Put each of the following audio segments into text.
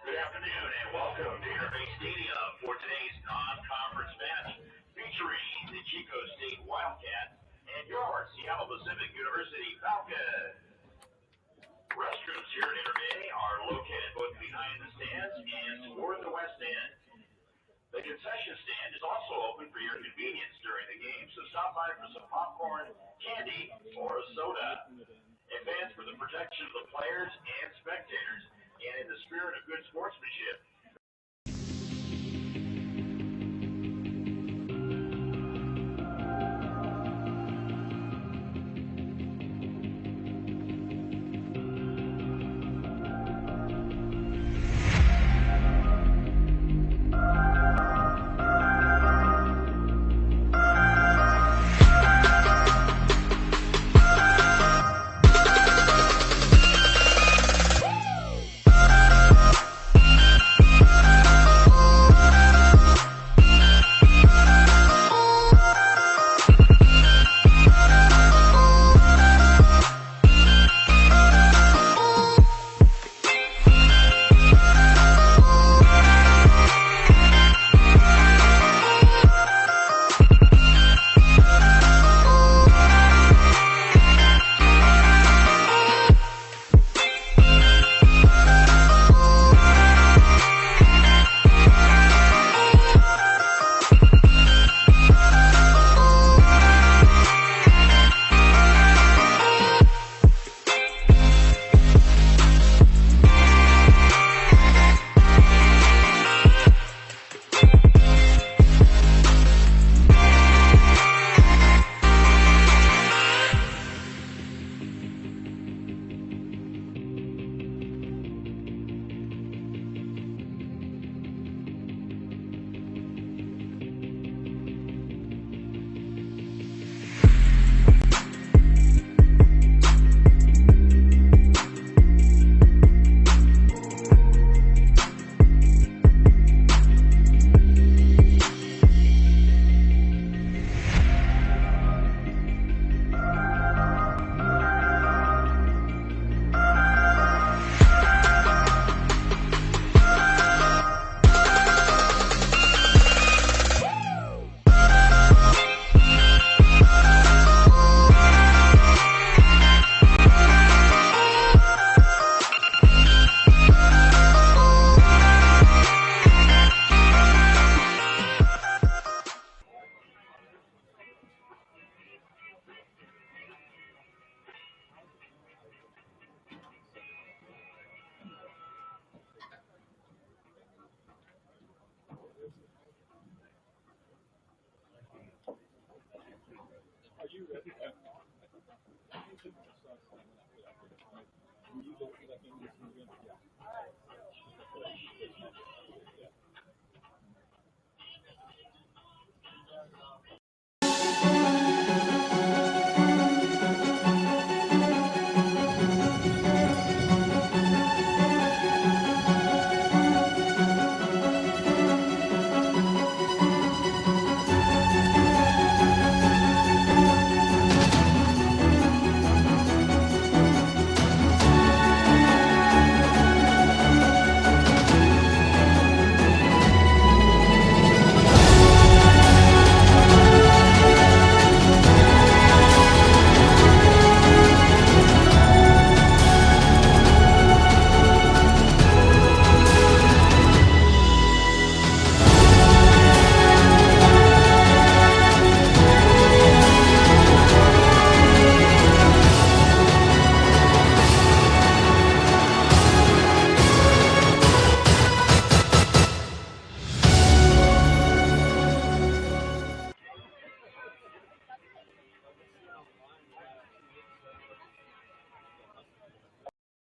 Good afternoon and welcome to Interface Stadium for today's non-conference match featuring the Chico State Wildcats and your Seattle Pacific University Falcons. Restrooms here at Intermay are located both behind the stands and toward the west end. The concession stand is also open for your convenience during the game, so stop by for some popcorn, candy, or a soda. Advance for the protection of the players and spectators, and in the spirit of good sportsmanship,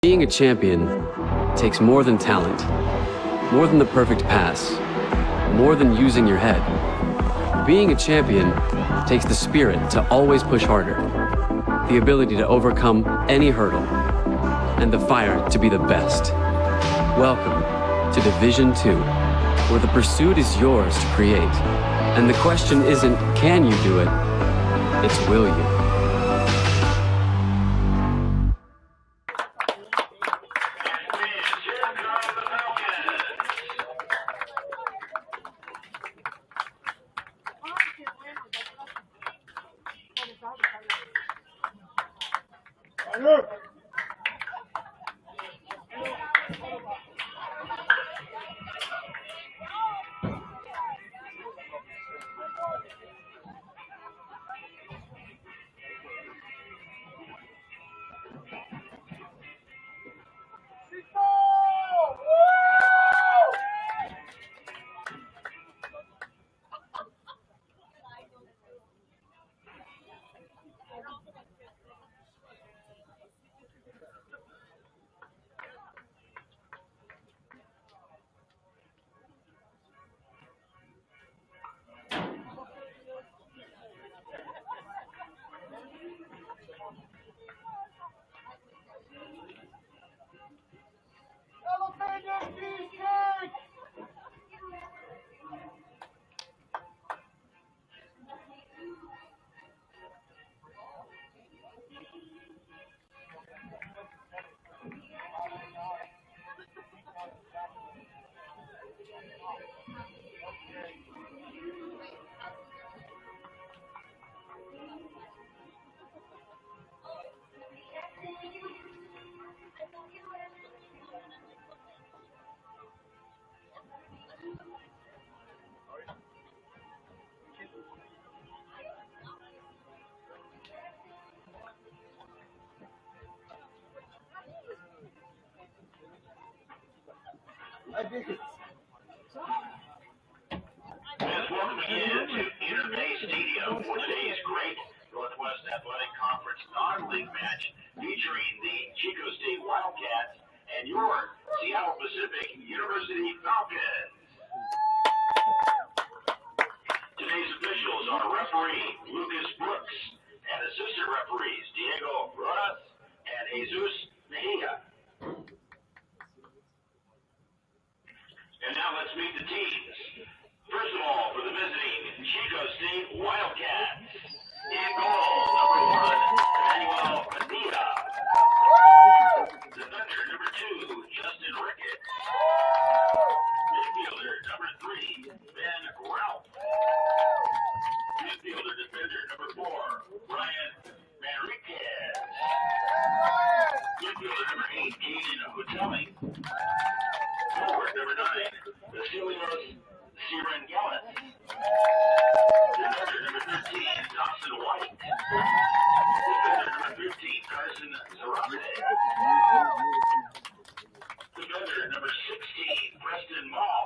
Being a champion takes more than talent. more than the perfect pass, more than using your head. Being a champion takes the spirit to always push harder, the ability to overcome any hurdle, and the fire to be the best. Welcome to Division 2, where the pursuit is yours to create. And the question isn't, can you do it? It's, will you? Welcome again to Interface Stadium for today's great Northwest Athletic Conference non-league match featuring the Chico State Wildcats and your Seattle Pacific University Falcons. Today's officials are referee Lucas Brooks and assistant referees Diego Rodas and Jesus Mejia. And now let's meet the teams. First of all, for the visiting Chico State Wildcats, in goal, number 1, Emmanuel Medina. Defender, number 2, Justin Ricketts. Midfielder, number 3, Ben Ralph. Midfielder, defender, number 4, Brian Manriquez. Midfielder, number 8, Caden Hotelli. Forward, number 9, Vasilios Siren Gallis. Defender number 13, Dawson White. Defender number 15, Carson Zarate. Defender number 16, Preston Mall.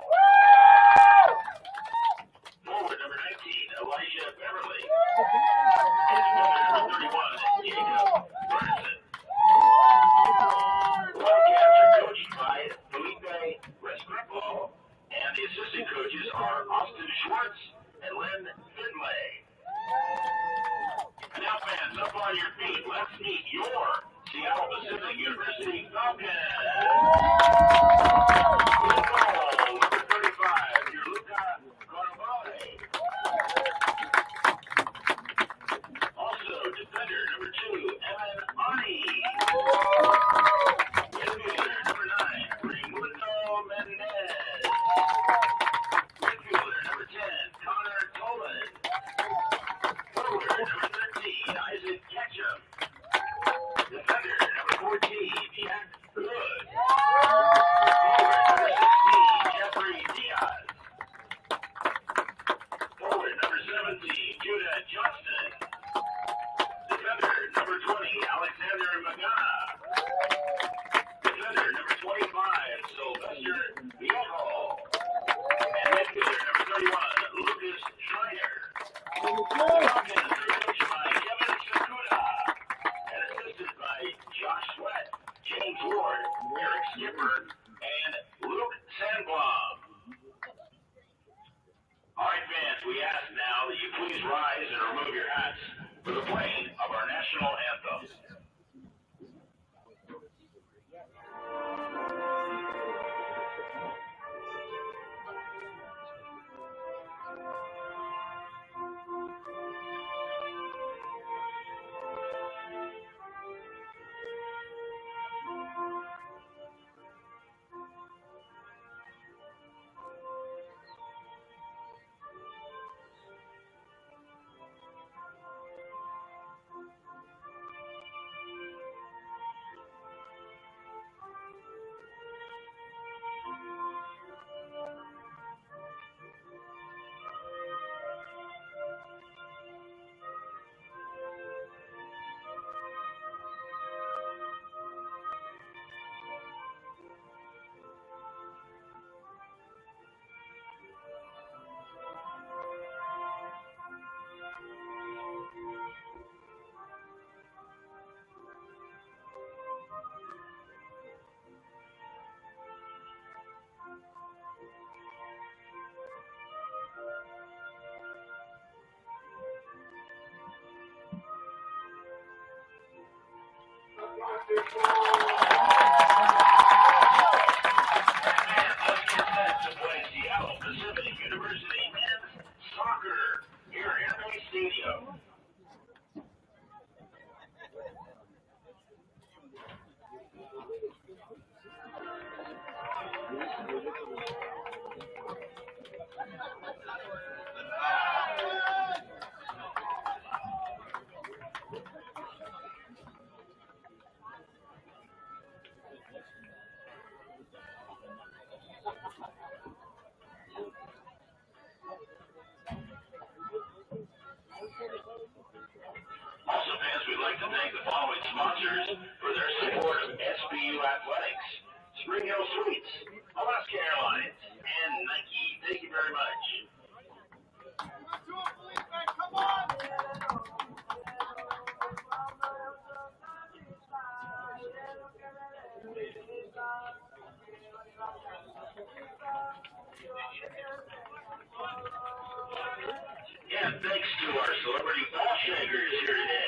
Forward number 19, Elijah Beverly. And defender number 31, Jacob Bernison. Wildcats are coached by Felipe Restrepo. And the assistant coaches are Austin Schwartz and Lynn Finlay. And now fans, up on your feet, let's meet your Seattle Pacific University Falcons. In goal, number 35, Gianluca Carnevale. Also, defender number 2, Evan Arnie. Midfielder number 9, Raimundo Mendez. Midfielder number 10, Connor Tolan. Forward number 13, Isaac Ketchum. Defender number 14, Jack Good. Forward number 16, Jeffrey Diaz. Forward number 17, Judah Johnston. Defender number 20, Alexander Magana. Defender number 25, Sylvester Viejo. And midfielder number 31, Lucas Schreiner. Falcons are coached by Kevin Sakuda and assisted by Josh Sweat, James Ward, Eric Skipper, and Luke Sandblom. All right, fans, we ask now that you please rise and remove your hats for the playing of our national anthem. Sponsors for their support of SBU Athletics, Spring Hill Suites, Alaska Airlines, and Nike. Thank you very much. And thanks to our celebrity ball shakers here today.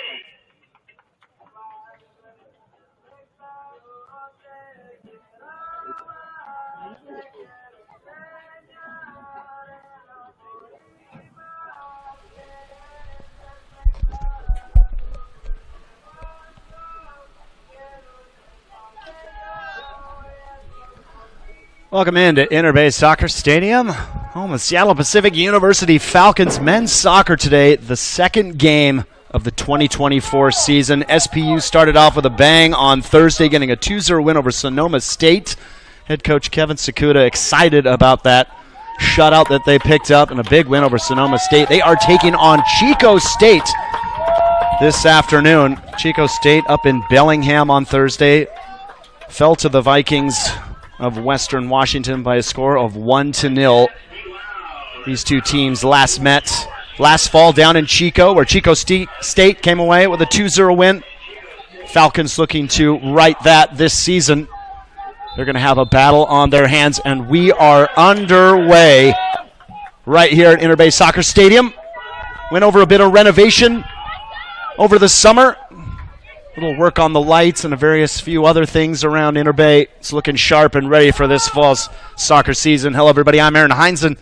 Welcome into Interbay Soccer Stadium, home of Seattle Pacific University Falcons men's soccer today, the second game of the 2024 season. SPU started off with a bang on Thursday, getting a 2-0 win over Sonoma State. Head coach Kevin Sakuda excited about that shutout that they picked up and a big win over Sonoma State. They are taking on Chico State this afternoon. Chico State up in Bellingham on Thursday fell to the Vikings of Western Washington by a score of 1-0. These two teams last met last fall down in Chico, where Chico State came away with a 2-0 win. Falcons looking to right that this season. They're going to have a battle on their hands, and we are underway right here at Interbay Soccer Stadium. Went over a bit of renovation over the summer. Little work on the lights and a various few other things around Interbay. It's looking sharp and ready for this fall's soccer season. Hello, everybody. I'm Aaron Heinzen.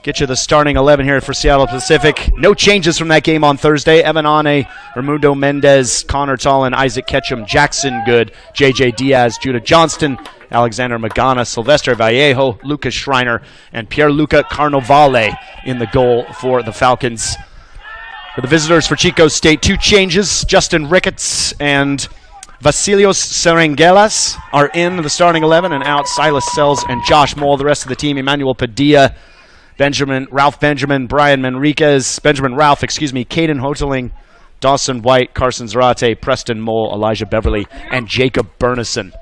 Get you the starting 11 here for Seattle Pacific. No changes from that game on Thursday. Evan Ane, Raimundo Mendez, Connor Tallon, Isaac Ketchum, Jackson Good, J.J. Diaz, Judah Johnston, Alexander Magana, Sylvester Vallejo, Lucas Schreiner, and Pierluca Carnovale in the goal for the Falcons. For the visitors for Chico State, two changes. Justin Ricketts and Vasilios Serengelas are in the starting 11, and out Silas Sells and Josh Moll. The rest of the team, Emmanuel Padilla, Ralph Benjamin, Brian Manriquez, Caden Hoteling, Dawson White, Carson Zarate, Preston Moll, Elijah Beverly, and Jacob Bernison.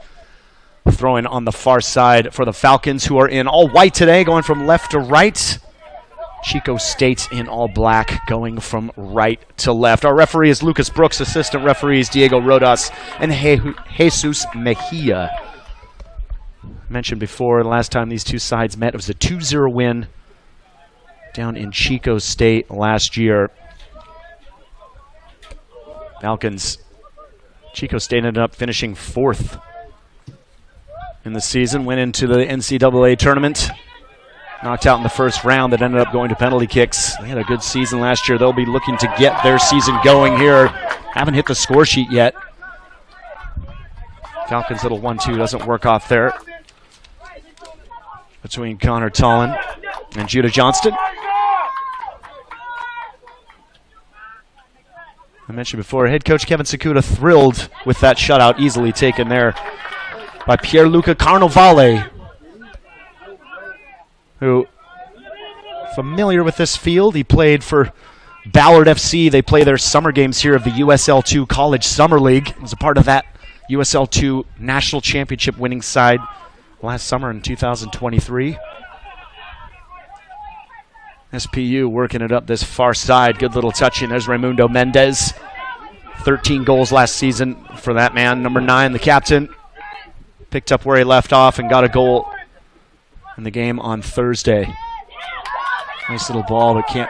Throwing on the far side for the Falcons, who are in all white today, going from left to right. Chico State in all black, going from right to left. Our referee is Lucas Brooks, assistant referees Diego Rodas and Jesus Mejia. mentioned before, the last time these two sides met, it was a 2-0 win down in Chico State last year. Falcons, Chico State ended up finishing 4th in the season, went into the NCAA tournament, knocked out in the first round that ended up going to penalty kicks. They had a good season last year. They'll be looking to get their season going here. Haven't hit the score sheet yet. Falcons' little 1-2 doesn't work off there between Connor Tollin and Judah Johnston. I mentioned before, head coach Kevin Sakuda thrilled with that shutout easily taken there by Pierluca Carnovale, who, familiar with this field, he played for Ballard FC. They play their summer games here of the USL2 College Summer League. He was a part of that USL2 National Championship winning side last summer in 2023. SPU working it up this far side. Good little touch in. There's Raimundo Mendez. 13 goals last season for that man. Number 9, the captain, picked up where he left off and got a goal in the game on Thursday. Nice little ball, but can't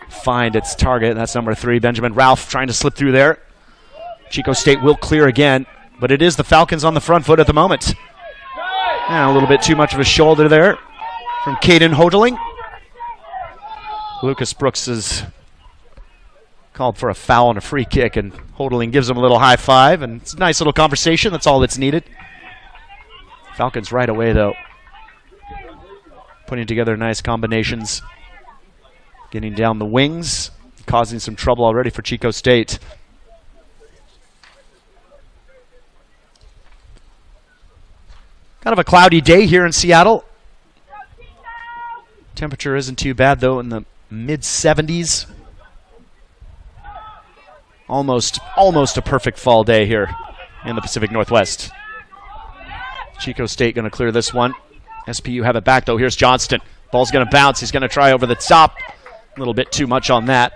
find its target. That's number 3, Benjamin Ralph, trying to slip through there. Chico State will clear again, but it is the Falcons on the front foot at the moment. And a little bit too much of a shoulder there from Caden Hodling. Lucas Brooks is called for a foul and a free kick, and Hodling gives him a little high five, and it's a nice little conversation. That's all that's needed. Falcons right away, though, putting together nice combinations, getting down the wings, causing some trouble already for Chico State. Kind of a cloudy day here in Seattle. Temperature isn't too bad, though, in the mid-70s. Almost a perfect fall day here in the Pacific Northwest. Chico State going to clear this one. SPU have it back, though. Here's Johnston. Ball's going to bounce. He's going to try over the top. A little bit too much on that.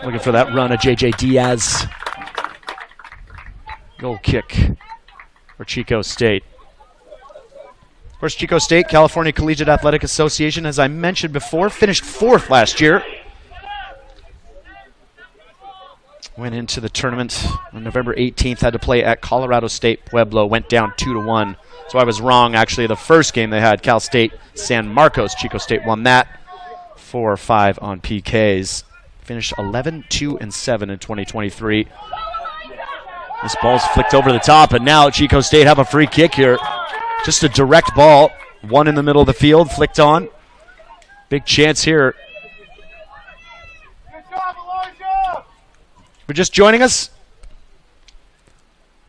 Looking for that run of J.J. Diaz. Goal kick for Chico State. Of course, Chico State, California Collegiate Athletic Association, as I mentioned before, finished 4th last year. Went into the tournament on November 18th, had to play at Colorado State Pueblo, went down 2-1. So I was wrong, actually. The first game they had, Cal State San Marcos, Chico State won that 4-5 on PKs. Finished 11-2-7 in 2023. This ball's flicked over the top, and now Chico State have a free kick here. Just a direct ball, one in the middle of the field, flicked on. Big chance here. If you're just joining us,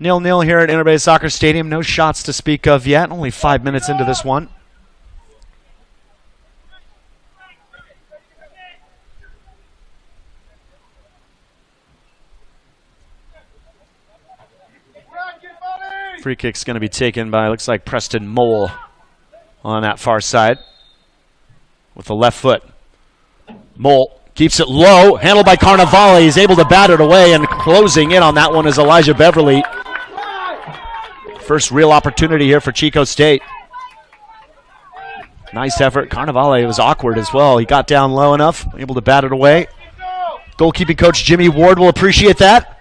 0-0 here at Interbay Soccer Stadium. No shots to speak of yet. Only 5 minutes into this one. Free kick's going to be taken by, looks like, Preston Mole on that far side with the left foot. Mole keeps it low, handled by Carnevale. He's able to bat it away, and closing in on that one is Elijah Beverly. First real opportunity here for Chico State. Nice effort. Carnevale was awkward as well. He got down low enough, able to bat it away. Goalkeeping coach Jimmy Ward will appreciate that.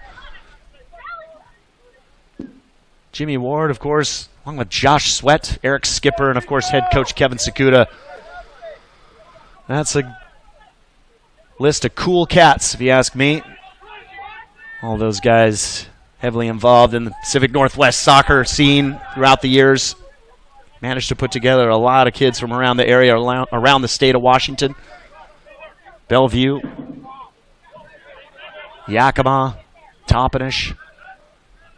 Jimmy Ward, of course, along with Josh Sweat, Eric Skipper, and, of course, head coach Kevin Sakuda. That's a list of cool cats, if you ask me. All those guys heavily involved in the Pacific Northwest soccer scene throughout the years. Managed to put together a lot of kids from around the area, around the state of Washington. Bellevue, Yakima, Toppenish,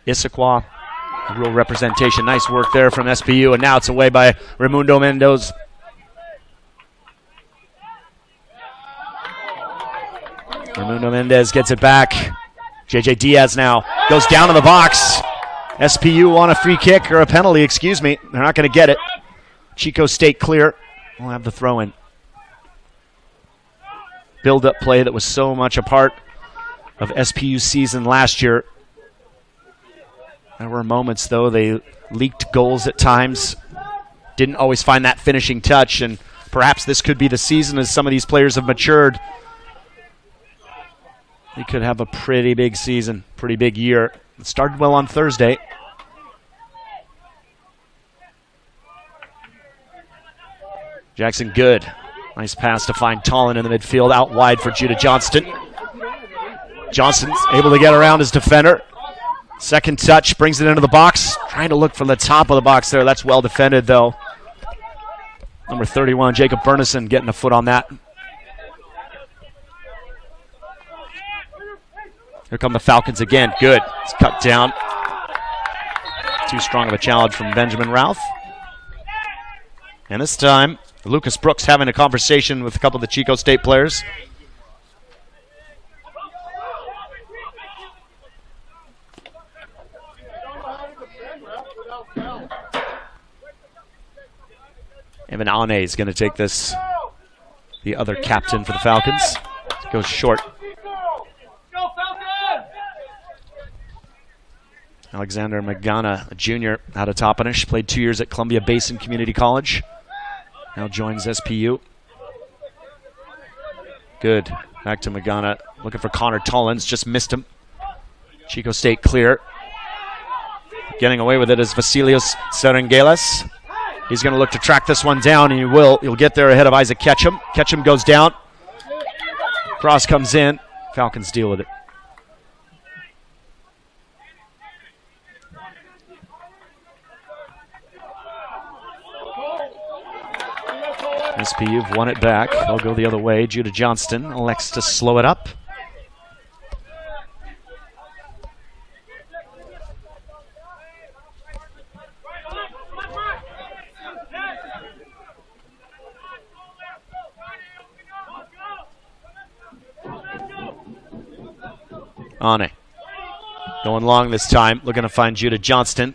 Issaquah. Real representation. Nice work there from SPU, and now it's away by Raimundo Mendez. Raimundo Mendez gets it back. J.J. Diaz now goes down in the box. SPU on a free kick, or a penalty, excuse me. They're not going to get it. Chico State clear. We'll have the throw-in. Build-up play that was so much a part of SPU's season last year. There were moments, though, they leaked goals at times. didn't always find that finishing touch, and perhaps this could be the season as some of these players have matured. He could have a pretty big season, pretty big year. It started well on Thursday. Jackson good. Nice pass to find Tollin in the midfield, out wide for Judah Johnston. Johnston's able to get around his defender. Second touch, brings it into the box. Trying to look for the top of the box there. That's well defended, though. Number 31, Jacob Bernison, getting a foot on that. Here come the Falcons again. Good. It's cut down. Too strong of a challenge from Benjamin Routh. And this time, Lucas Brooks having a conversation with a couple of the Chico State players. Evan Ane is going to take this, the other captain for the Falcons. Goes short. Alexander Magana, a junior out of Toppenish, played 2 years at Columbia Basin Community College. Now joins SPU. Good. Back to Magana. Looking for Connor Tollins. Just missed him. Chico State clear. Getting away with it is Vasilios Serengelis. He's going to look to track this one down, and he will. He'll get there ahead of Isaac Ketchum. Ketchum goes down. Cross comes in. Falcons deal with it. SPU've won it back. They'll go the other way. Judah Johnston elects to slow it up. Ane. Going long this time. Looking to find Judah Johnston.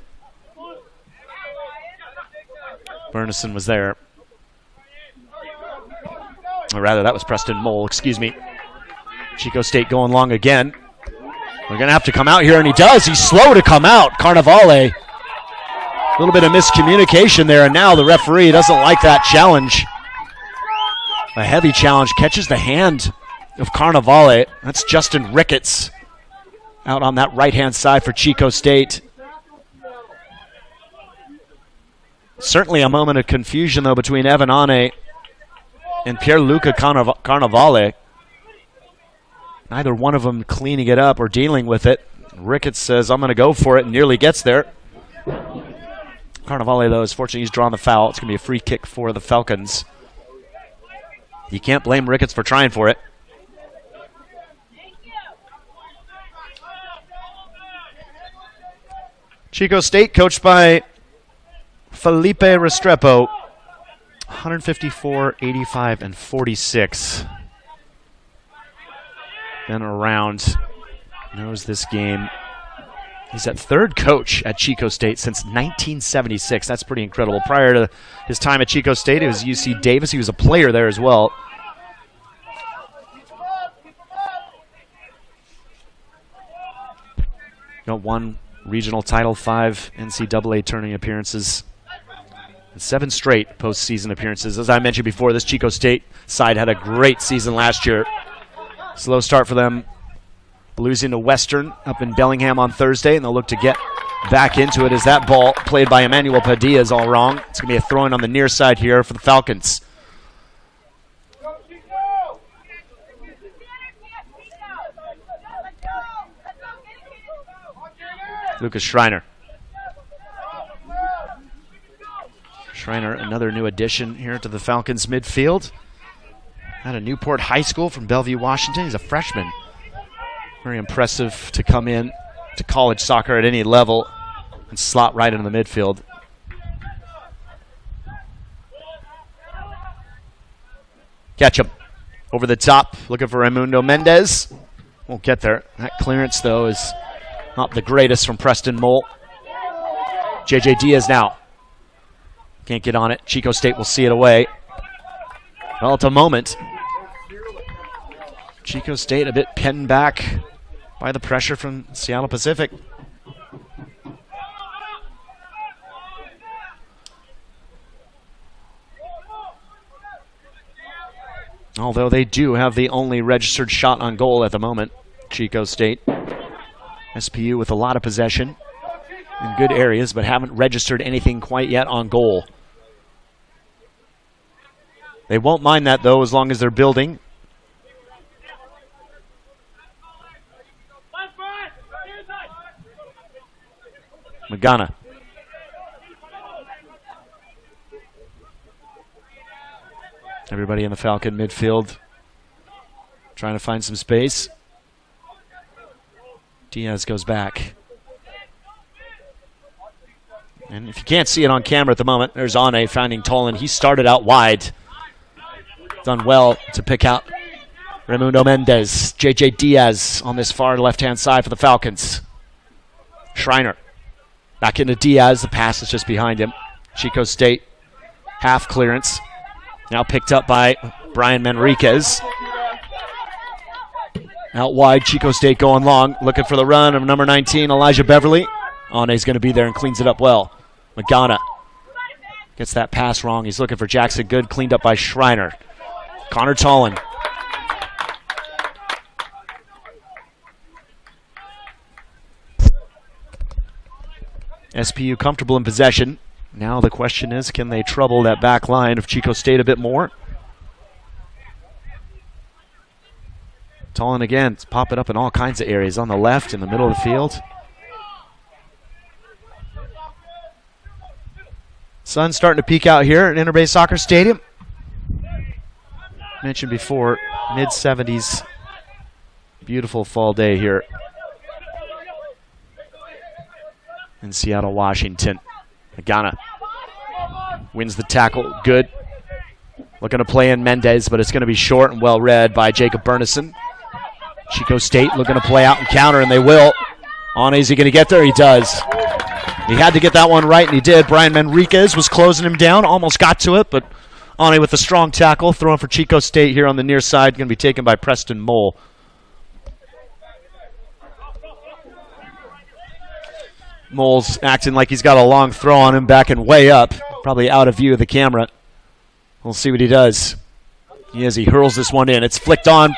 Bernison was there. Or rather, that was Preston Mole, excuse me. Chico State going long again. We're going to have to come out here, and he does. He's slow to come out. Carnevale. A little bit of miscommunication there, and now the referee doesn't like that challenge. A heavy challenge. Catches the hand of Carnevale. That's Justin Ricketts out on that right-hand side for Chico State. Certainly a moment of confusion, though, between Evan Ane and Pierluca Carnevale. Neither one of them cleaning it up or dealing with it. Ricketts says, I'm going to go for it, and nearly gets there. Carnevale, though, is fortunate he's drawn the foul. It's going to be a free kick for the Falcons. You can't blame Ricketts for trying for it. Chico State, coached by Felipe Restrepo. 154, 85, and 46. Been around, knows this game. He's at third coach at Chico State since 1976. That's pretty incredible. Prior to his time at Chico State, it was UC Davis. He was a player there as well. Got one regional Title V NCAA tournament appearances. 7 straight postseason appearances. As I mentioned before, this Chico State side had a great season last year. Slow start for them, losing to Western up in Bellingham on Thursday, and they'll look to get back into it as that ball played by Emmanuel Padilla is all wrong. It's going to be a throw-in on the near side here for the Falcons. Lucas Schreiner. Schreiner, another new addition here to the Falcons midfield. Out of Newport High School from Bellevue, Washington. He's a freshman. Very impressive to come in to college soccer at any level and slot right into the midfield. Ketchum over the top, looking for Raimundo Mendez. Won't get there. That clearance, though, is not the greatest from Preston Mole. J.J. Diaz now. Can't get on it. Chico State will see it away. Well, it's a moment. Chico State a bit pinned back by the pressure from Seattle Pacific. Although they do have the only registered shot on goal at the moment, Chico State. SPU with a lot of possession in good areas, but haven't registered anything quite yet on goal. They won't mind that, though, as long as they're building. Magana. Everybody in the Falcon midfield trying to find some space. Diaz goes back. And if you can't see it on camera at the moment, there's Ane finding Tolan. He started out wide. Done well to pick out Raimundo Mendez. JJ Diaz on this far left-hand side for the Falcons. Schreiner back into Diaz. The pass is just behind him. Chico State half clearance. Now picked up by Brian Manriquez. Out wide, Chico State going long, looking for the run of number 19, Elijah Beverly. Ane's going to be there and cleans it up well. Magana gets that pass wrong. He's looking for Jackson Good, cleaned up by Schreiner. Connor Tolan. SPU comfortable in possession. Now the question is, can they trouble that back line of Chico State a bit more? Tolan again, it's popping up in all kinds of areas. On the left, in the middle of the field. Sun's starting to peek out here at Interbay Soccer Stadium. Mentioned before, mid-70s. Beautiful fall day here in Seattle, Washington. Magana wins the tackle. Good. Looking to play in Mendez, but it's going to be short and well read by Jacob Bernison. Chico State looking to play out and counter, and they will. Is he going to get there? He does. He had to get that one right, and he did. Brian Manriquez was closing him down. Almost got to it, but Ane with a strong tackle. Throwing for Chico State here on the near side. Going to be taken by Preston Mole. Mole's acting like he's got a long throw on him, backing way up. Probably out of view of the camera. We'll see what he does. He hurls this one in. It's flicked on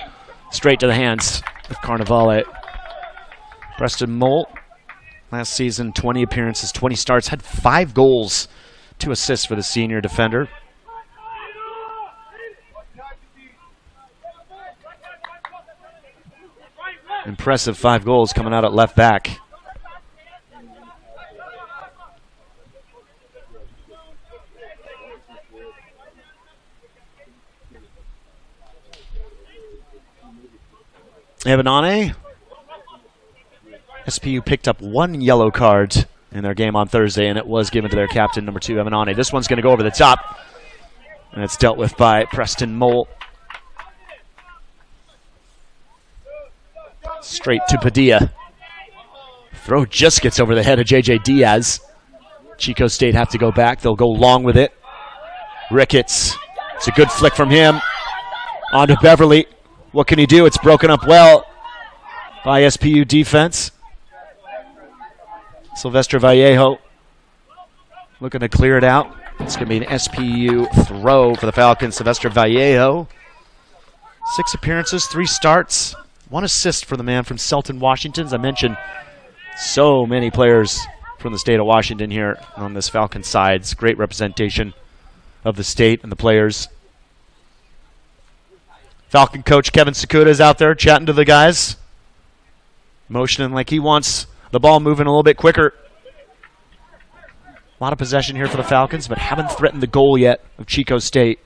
straight to the hands of Carnivale. Preston Mole, last season, 20 appearances, 20 starts, had 5 goals, 2 assists for the senior defender. Impressive 5 goals coming out at left back. Evan Ane. SPU picked up 1 yellow card in their game on Thursday, and it was given to their captain, number 2, Evan Ane. This one's going to go over the top, and it's dealt with by Preston Mole. Straight to Padilla. Throw just gets over the head of JJ Diaz. Chico State have to go back. They'll go long with it. Ricketts. It's a good flick from him. On to Beverly. What can he do? It's broken up well by SPU defense. Sylvester Vallejo looking to clear it out. It's going to be an SPU throw for the Falcons. Sylvester Vallejo. 6 appearances, 3 starts, 1 assist for the man from Selton, Washington. As I mentioned, so many players from the state of Washington here on this Falcon side. It's great representation of the state and the players. Falcon coach Kevin Sakuda is out there chatting to the guys, motioning like he wants the ball moving a little bit quicker. A lot of possession here for the Falcons, but haven't threatened the goal yet of Chico State.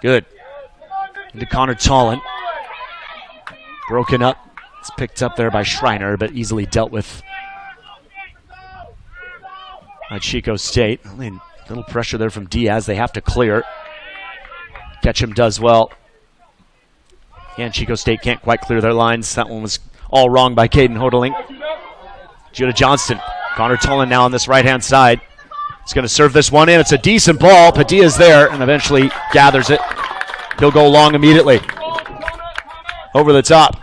Good. Into Connor Tolan. Broken up. It's picked up there by Schreiner, but easily dealt with by Chico State. Only a little pressure there from Diaz. They have to clear. Ketchum does well. And Chico State can't quite clear their lines. That one was all wrong by Caden Hodeling. Judah Johnston. Connor Tolan now on this right-hand side. He's going to serve this one in. It's a decent ball. Padilla's there and eventually gathers it. He'll go long immediately. Over the top.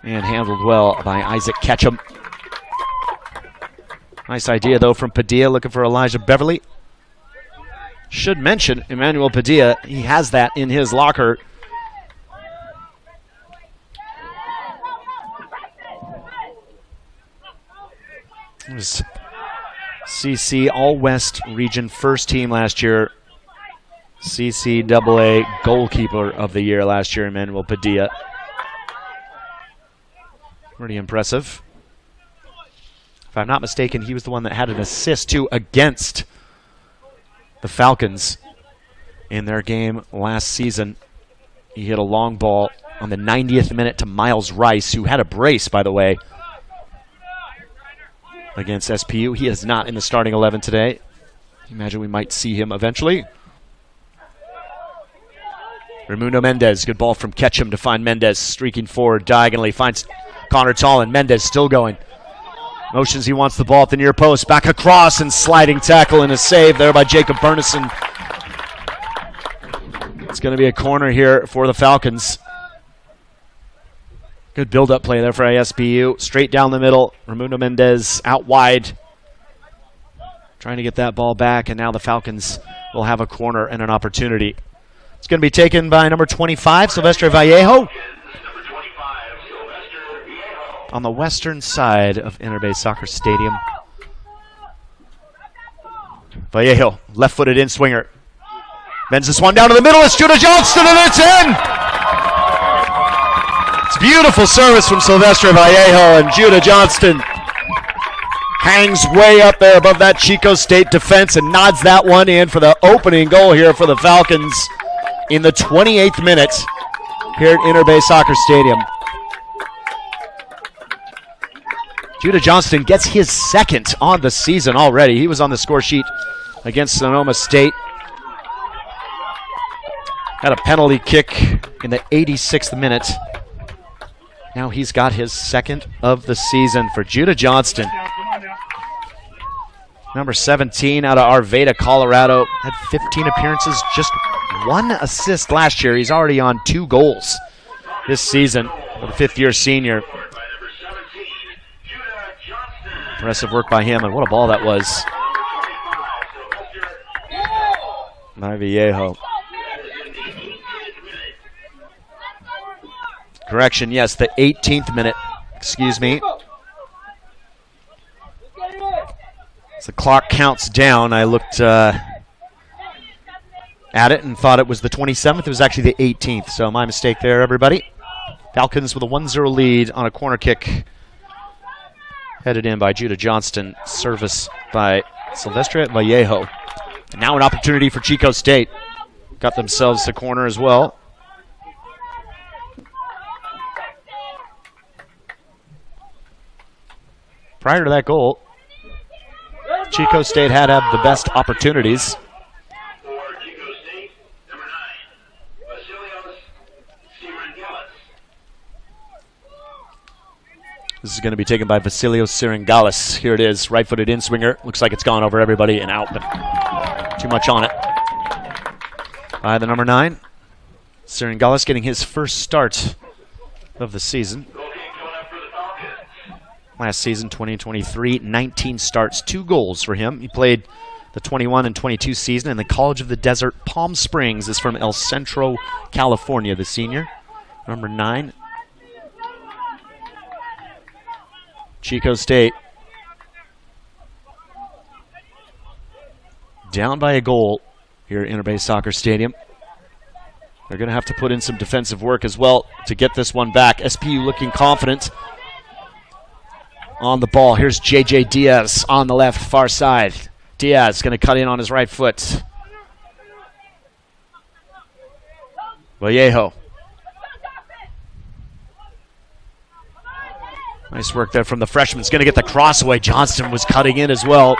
And handled well by Isaac Ketchum. Nice idea, though, from Padilla, looking for Elijah Beverly. Should mention Emmanuel Padilla. He has that in his locker. It was CC All-West Region first team last year. CCAA goalkeeper of the year last year, Emmanuel Padilla. Pretty impressive. If I'm not mistaken, he was the one that had an assist, too, against the Falcons in their game last season. He hit a long ball on the 90th minute to Miles Rice, who had a brace, by the way, against SPU. He is not in the starting 11 today. Imagine we might see him eventually. Raimundo Mendez, good ball from Ketchum to find Mendez, streaking forward diagonally, finds Connor Tollin. Mendez still going. Motions, he wants the ball at the near post. Back across and sliding tackle and a save there by Jacob Burnison. It's going to be a corner here for the Falcons. Good build-up play there for ASPU. Straight down the middle. Raimundo Mendez out wide. Trying to get that ball back, and now the Falcons will have a corner and an opportunity. It's going to be taken by number 25, Silvestre Vallejo. On the western side of Interbay Soccer Stadium. Vallejo, left-footed in-swinger. Bends this one down to the middle. It's Judah Johnston, and it's in! It's a beautiful service from Silvestre Vallejo, and Judah Johnston hangs way up there above that Chico State defense and nods that one in for the opening goal here for the Falcons in the 28th minute here at Interbay Soccer Stadium. Judah Johnston gets his second on the season already. He was on the score sheet against Sonoma State. Had a penalty kick in the 86th minute. Now he's got his second of the season for Judah Johnston. Number 17 out of Arvada, Colorado. Had 15 appearances, just 1 assist last year. He's already on 2 goals this season for the fifth-year senior. Impressive work by him, and what a ball that was. By Vallejo. Correction, yes, the 18th minute. Excuse me. As the clock counts down, I looked at it and thought it was the 27th. It was actually the 18th, so my mistake there, everybody. Falcons with a 1-0 lead on a corner kick. Headed in by Judah Johnston. Service by Silvestre Vallejo. And now an opportunity for Chico State. Got themselves a corner as well. Prior to that goal, Chico State had the best opportunities. This is going to be taken by Vasilios Syringalis. Here it is, right-footed in-swinger. Looks like it's gone over everybody and out, but too much on it. By the number 9, Syringalis getting his first start of the season. Last season, 2023, 19 starts, 2 goals for him. He played the 21 and 22 season in the College of the Desert. Palm Springs is from El Centro, California, the senior. Number 9. Chico State down by a goal here at Interbay Soccer Stadium. They're going to have to put in some defensive work as well to get this one back. SPU looking confident on the ball. Here's J.J. Diaz on the left, far side. Diaz going to cut in on his right foot. Vallejo. Nice work there from the freshman. He's going to get the cross away. Johnston was cutting in as well.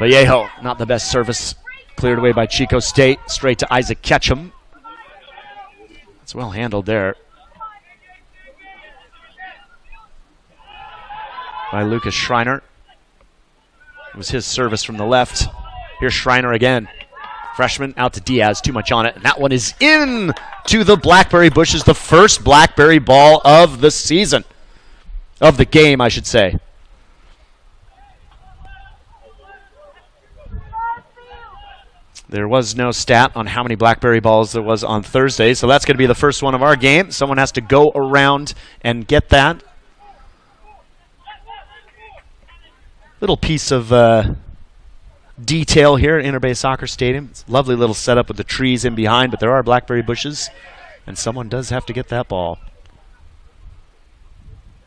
Vallejo, not the best service. Cleared away by Chico State. Straight to Isaac Ketchum. That's well handled there by Lucas Schreiner. It was his service from the left. Here's Schreiner again. Freshman out to Diaz, too much on it. And that one is in to the Blackberry bushes, the first Blackberry ball of the season. Of the game, I should say. There was no stat on how many blackberry balls there was on Thursday, so that's going to be the first one of our game. Someone has to go around and get that. Little piece of detail here at Interbay Soccer Stadium. It's a lovely little setup with the trees in behind, but there are blackberry bushes, and someone does have to get that ball.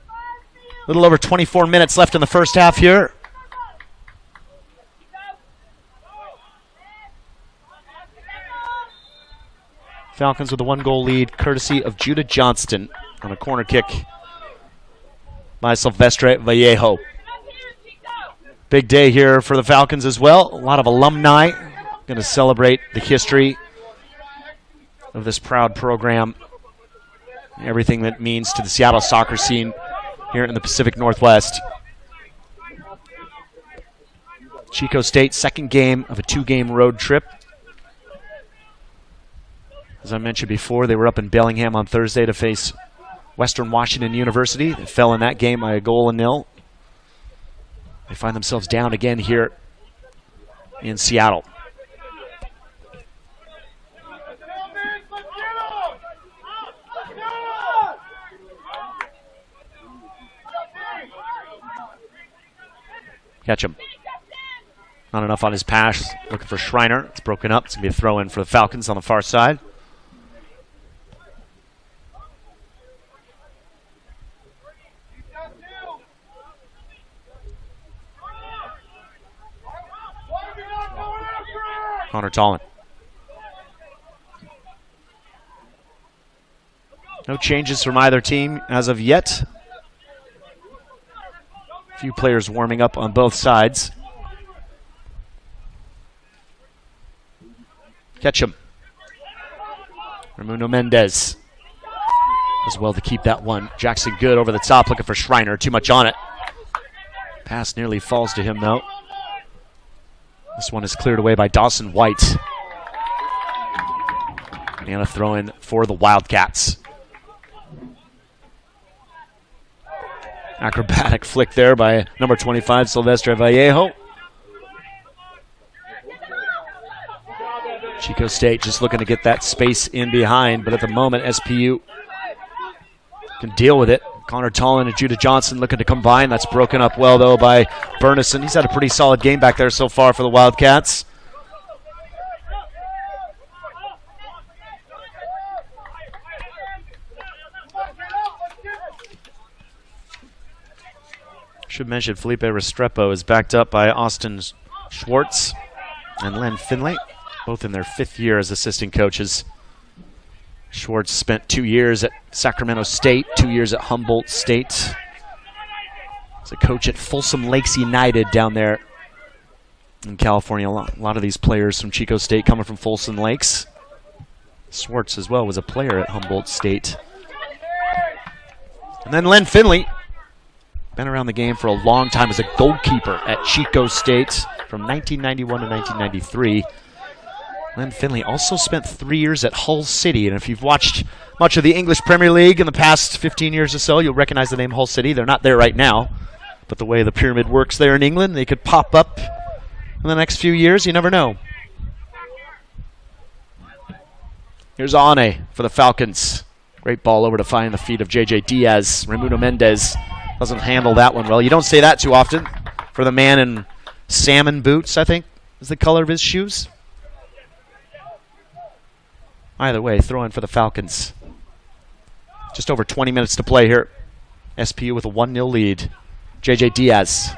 A little over 24 minutes left in the first half here. Falcons with a 1-goal lead, courtesy of Judah Johnston on a corner kick by Silvestre Vallejo. Big day here for the Falcons as well. A lot of alumni going to celebrate the history of this proud program, everything that means to the Seattle soccer scene here in the Pacific Northwest. Chico State, second game of a 2-game road trip. As I mentioned before, they were up in Bellingham on Thursday to face Western Washington University. They fell in that game by 1-0. They find themselves down again here in Seattle. Catch him. Not enough on his pass. Looking for Schreiner. It's broken up. It's going to be a throw-in for the Falcons on the far side. Connor Tollin. No changes from either team as of yet. A few players warming up on both sides. Catch him. Raimundo Mendez as well to keep that one. Jackson Good over the top looking for Schreiner. Too much on it. Pass nearly falls to him though. This one is cleared away by Dawson White. And a throw-in for the Wildcats. Acrobatic flick there by number 25, Silvestre Vallejo. Chico State just looking to get that space in behind, but at the moment, SPU can deal with it. Connor Tollin and Judah Johnson looking to combine. That's broken up well, though, by Burnison. He's had a pretty solid game back there so far for the Wildcats. Should mention Felipe Restrepo is backed up by Austin Schwartz and Len Finley, both in their 5th year as assistant coaches. Schwartz spent 2 years at Sacramento State, 2 years at Humboldt State. He's a coach at Folsom Lakes United down there in California. A lot of these players from Chico State coming from Folsom Lakes. Schwartz as well was a player at Humboldt State. And then Len Finley, been around the game for a long time as a goalkeeper at Chico State from 1991 to 1993. Len Finley also spent 3 years at Hull City, and if you've watched much of the English Premier League in the past 15 years or so, you'll recognize the name Hull City. They're not there right now, but the way the pyramid works there in England, they could pop up in the next few years. You never know. Here's Ane for the Falcons. Great ball over to find the feet of J.J. Diaz. Raimundo Mendez doesn't handle that one well. You don't say that too often for the man in salmon boots, I think, is the color of his shoes. Either way, throw in for the Falcons. Just over 20 minutes to play here. SPU with a 1-0 lead. J.J. Diaz.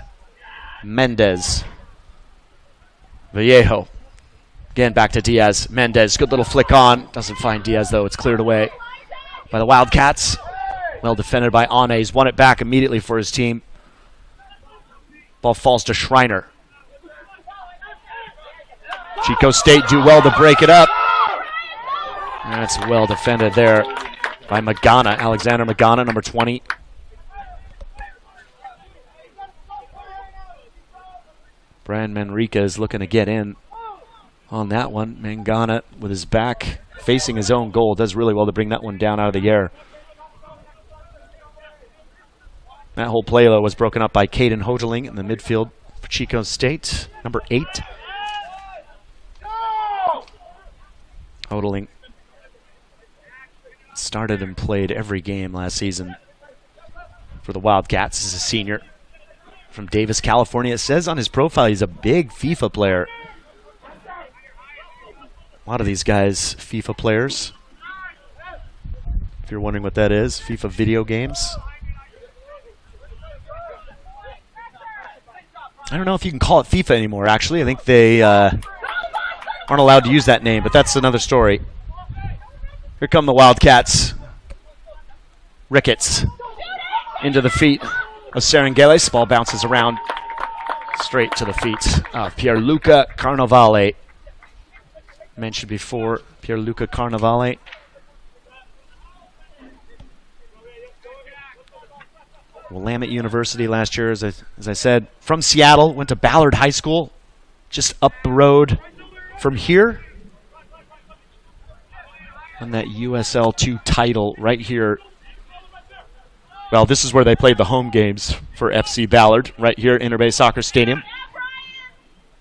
Mendez. Vallejo. Again, back to Diaz. Mendez, good little flick on. Doesn't find Diaz, though. It's cleared away by the Wildcats. Well defended by Ane. He's won it back immediately for his team. Ball falls to Schreiner. Chico State do well to break it up. That's well defended there by Magana, Alexander Magana, number 20. Brian Manrique is looking to get in on that one. Mangana with his back facing his own goal does really well to bring that one down out of the air. That whole play, though, was broken up by Caden Hoteling in the midfield for Chico State, number 8. Hoteling started and played every game last season for the Wildcats as a senior. From Davis, California. It says on his profile he's a big FIFA player. A lot of these guys, FIFA players. If you're wondering what that is, FIFA video games. I don't know if you can call it FIFA anymore, actually. I think they aren't allowed to use that name, but that's another story. Here come the Wildcats. Ricketts into the feet of Serengeles. Ball bounces around straight to the feet of Pierluca Carnevale. Mentioned before, Pierluca Carnevale. Willamette University last year, as I said, from Seattle, went to Ballard High School, just up the road from here. Won that USL 2 title right here. Well, this is where they played the home games for FC Ballard, right here at Interbay Soccer Stadium.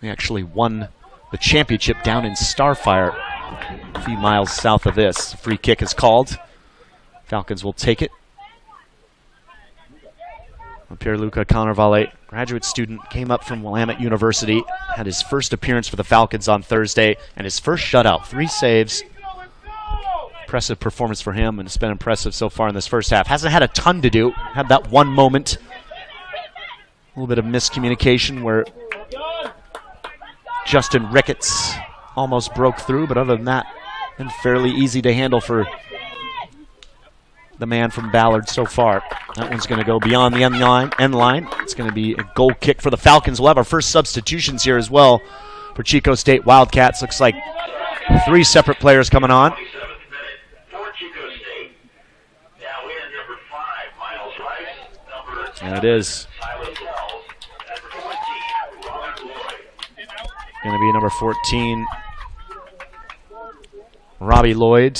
They actually won the championship down in Starfire, a few miles south of this. Free kick is called. Falcons will take it. Pierluca Carnevale, graduate student, came up from Willamette University, had his first appearance for the Falcons on Thursday, and his first shutout, 3 saves. Impressive performance for him, and it's been impressive so far in this first half. Hasn't had a ton to do, had that one moment. A little bit of miscommunication where Justin Ricketts almost broke through, but other than that, been fairly easy to handle for the man from Ballard so far. That one's going to go beyond the end line. It's going to be a goal kick for the Falcons. We'll have our first substitutions here as well for Chico State Wildcats. Looks like 3 separate players coming on. And it is going to be number 14, Robbie Lloyd.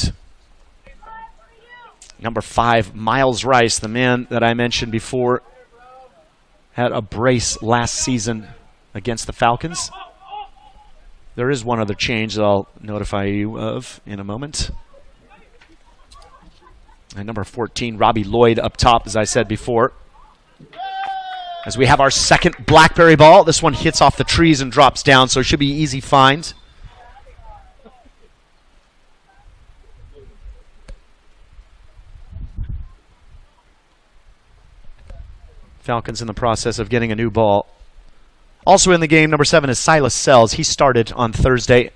Number 5, Miles Rice, the man that I mentioned before, had a brace last season against the Falcons. There is one other change that I'll notify you of in a moment. And number 14, Robbie Lloyd up top, as I said before. As we have our second Blackberry ball. This one hits off the trees and drops down, so it should be an easy find. Falcons in the process of getting a new ball. Also in the game, number 7 is Silas Sells. He started on Thursday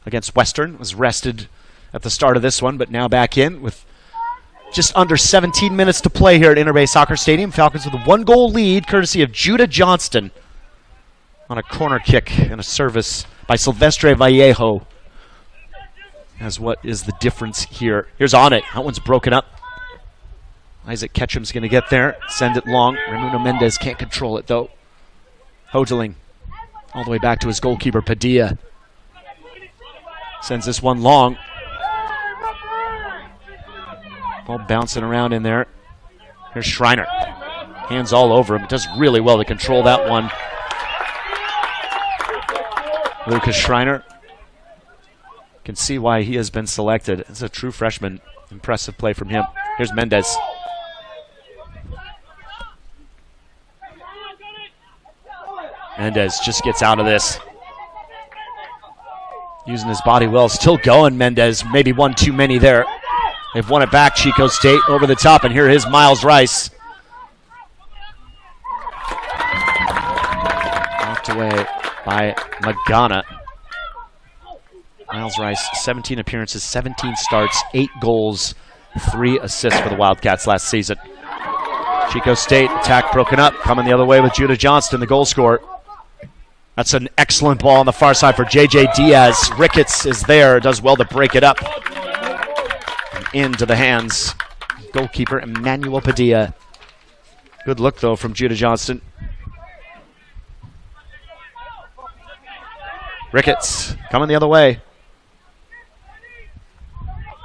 against Western. Was rested at the start of this one, but now back in with just under 17 minutes to play here at Interbay Soccer Stadium. Falcons with a 1-goal lead, courtesy of Judah Johnston on a corner kick and a service by Silvestre Vallejo. As what is the difference here? Here's on it. That one's broken up. Isaac Ketchum's going to get there, send it long. Raimundo Mendez can't control it, though. Hoteling all the way back to his goalkeeper, Padilla. Sends this one long. Ball bouncing around in there. Here's Schreiner. Hands all over him. Does really well to control that one. Lucas Schreiner. Can see why he has been selected. It's a true freshman. Impressive play from him. Here's Mendez. Mendez just gets out of this. Using his body well. Still going, Mendez. Maybe one too many there. They've won it back, Chico State, over the top, and here is Miles Rice. Knocked away by Magana. Miles Rice, 17 appearances, 17 starts, 8 goals, 3 assists for the Wildcats last season. Chico State, attack broken up, coming the other way with Judah Johnston, the goal scorer. That's an excellent ball on the far side for J.J. Diaz. Ricketts is there, does well to break it up. And into the hands, goalkeeper Emmanuel Padilla. Good look, though, from Judah Johnston. Ricketts coming the other way.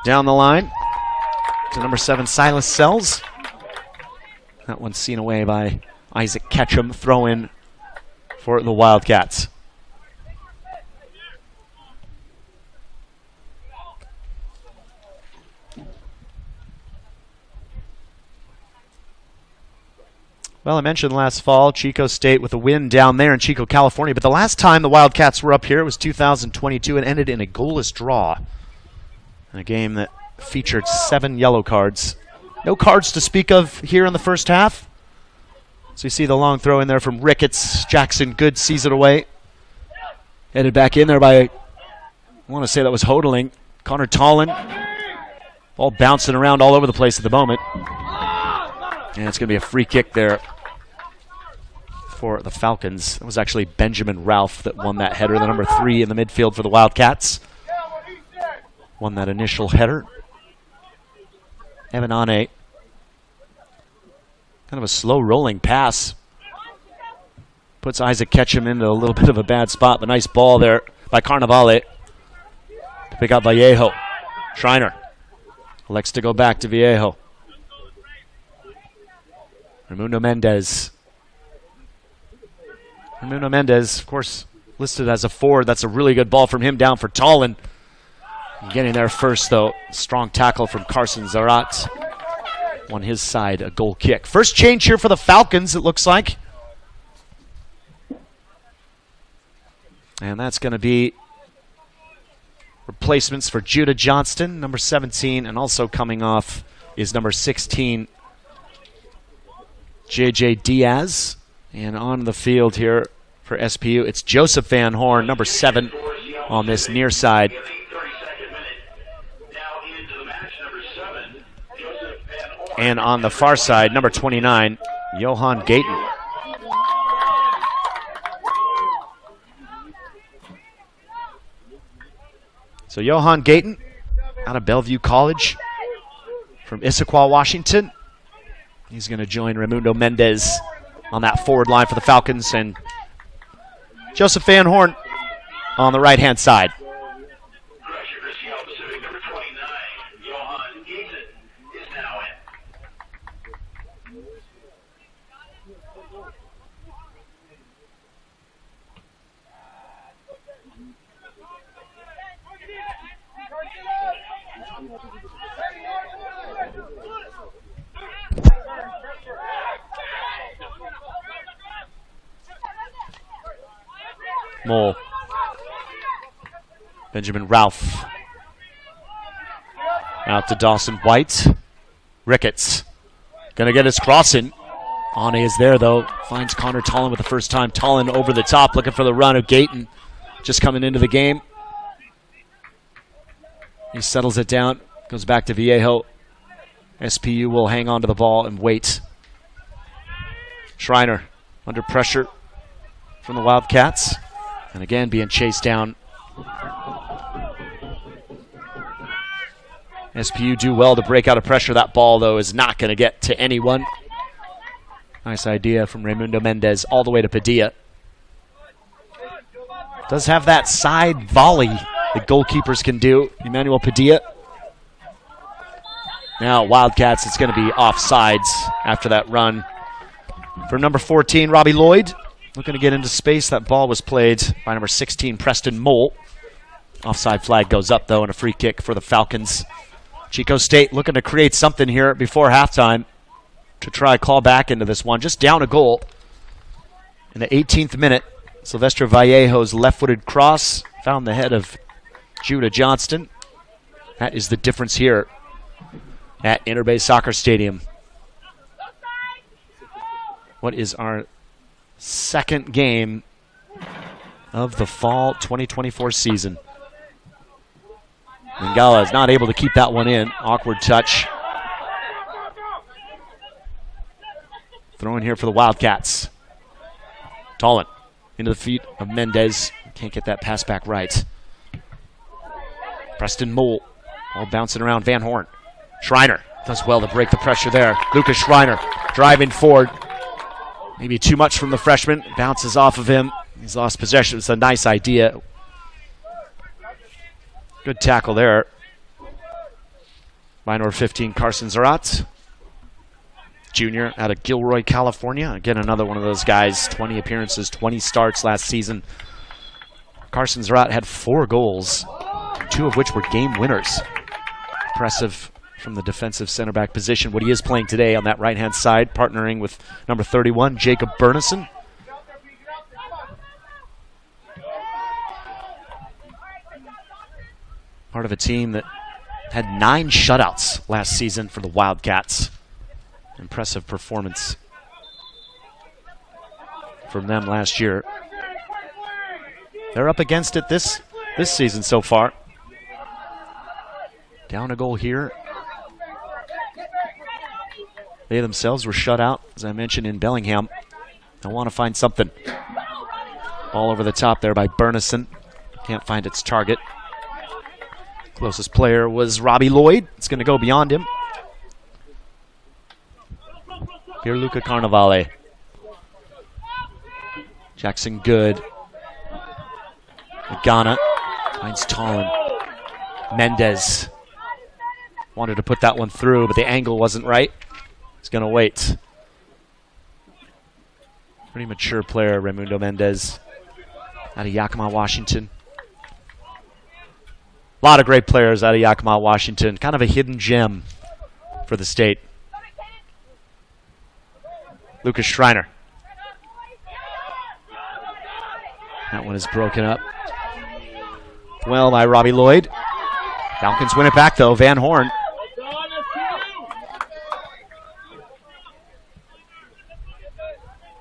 Down the line to number 7, Silas Sells. That one's seen away by Isaac Ketchum. Throw in for the Wildcats. Well, I mentioned last fall, Chico State with a win down there in Chico, California. But the last time the Wildcats were up here, it was 2022 and ended in a goalless draw. In a game that featured 7 yellow cards. No cards to speak of here in the first half. So you see the long throw in there from Ricketts. Jackson Good sees it away. Headed back in there by, I want to say that was Hodling. Connor Tollin. Ball bouncing around all over the place at the moment. And it's going to be a free kick there for the Falcons. It was actually Benjamin Ralph that won that header, the number 3 in the midfield for the Wildcats. Won that initial header. Evan Ane. Kind of a slow rolling pass. Puts Isaac Ketchum into a little bit of a bad spot, but nice ball there by Carnevale to pick up Vallejo. Schreiner elects to go back to Vallejo. Raimundo Mendez. Raimundo Mendez, of course, listed as a forward. That's a really good ball from him down for Tollin. Getting there first, though. Strong tackle from Carson Zarat. On his side, a goal kick. First change here for the Falcons, it looks like. And that's going to be replacements for Judah Johnston, number 17, and also coming off is number 16, J.J. Diaz. And on the field here for SPU, it's Joseph Van Horn, number 7, on this near side. And on the far side, number 29, Johan Gayton. So Johan Gayton, out of Bellevue College, from Issaquah, Washington. He's going to join Raimundo Mendez on that forward line for the Falcons, and Joseph Van Horn on the right-hand side. Mole. Benjamin Ralph. Out to Dawson White. Ricketts. Gonna get his crossing. Ane is there though. Finds Connor Tollin with the first time. Tollin over the top looking for the run of Gayton. Just coming into the game. He settles it down. Goes back to Vallejo. SPU will hang on to the ball and wait. Schreiner under pressure from the Wildcats. And again, being chased down. SPU do well to break out of pressure. That ball, though, is not going to get to anyone. Nice idea from Raimundo Mendez all the way to Padilla. Does have that side volley that goalkeepers can do. Emmanuel Padilla. Now, Wildcats, it's going to be offsides after that run. For number 14, Robbie Lloyd. Looking to get into space. That ball was played by number 16, Preston Mole. Offside flag goes up, though, and a free kick for the Falcons. Chico State looking to create something here before halftime to try call back into this one. Just down a goal in the 18th minute. Sylvester Vallejo's left-footed cross found the head of Judah Johnston. That is the difference here at Interbay Soccer Stadium. What is our second game of the fall 2024 season? Mangala is not able to keep that one in. Awkward touch. Throw in here for the Wildcats. Tollin into the feet of Mendez. Can't get that pass back right. Preston Mole. All bouncing around Van Horn. Schreiner does well to break the pressure there. Lucas Schreiner driving forward. Maybe too much from the freshman. Bounces off of him. He's lost possession. It's a nice idea. Good tackle there by number 15, Carson Zarat. Junior out of Gilroy, California. Again, another one of those guys. 20 appearances, 20 starts last season. Carson Zarat had 4 goals, 2 of which were game winners. Impressive from the defensive center back position. What he is playing today on that right-hand side, partnering with number 31, Jacob Bernison. Part of a team that had 9 shutouts last season for the Wildcats. Impressive performance from them last year. They're up against it this season so far. Down a goal here. They themselves were shut out, as I mentioned, in Bellingham. They'll want to find something. All over the top there by Bernison. Can't find its target. Closest player was Robbie Lloyd. It's going to go beyond him. Pierluca Carnevale. Jackson Good. Ghana finds Tollin. Mendez wanted to put that one through, but the angle wasn't right. He's going to wait. Pretty mature player, Raimundo Mendez, out of Yakima, Washington. A lot of great players out of Yakima, Washington. Kind of a hidden gem for the state. Lucas Schreiner. That one is broken up well by Robbie Lloyd. Falcons win it back, though. Van Horn.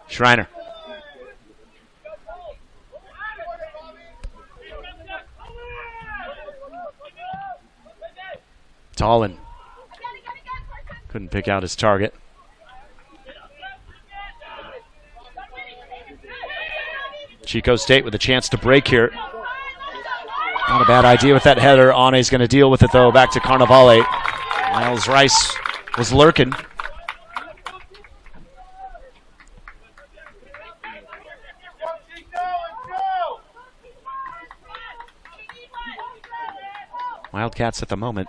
Schreiner. Tollin. Couldn't pick out his target. Chico State with a chance to break here. Not a bad idea with that header. Ane's going to deal with it, though. Back to Carnevale. Miles Rice was lurking. Wildcats at the moment.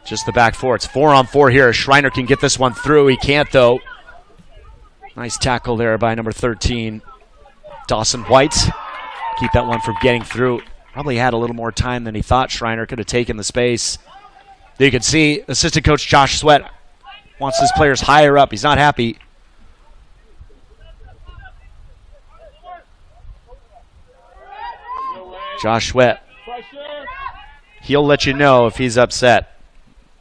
Just the back four. It's 4-on-4 here. Schreiner can get this one through. He can't, though. Nice tackle there by number 13, Dawson White. Keep that one from getting through. Probably had a little more time than he thought. Schreiner could have taken the space. You can see assistant coach Josh Sweat wants his players higher up. He's not happy. Josh Sweat. He'll let you know if he's upset.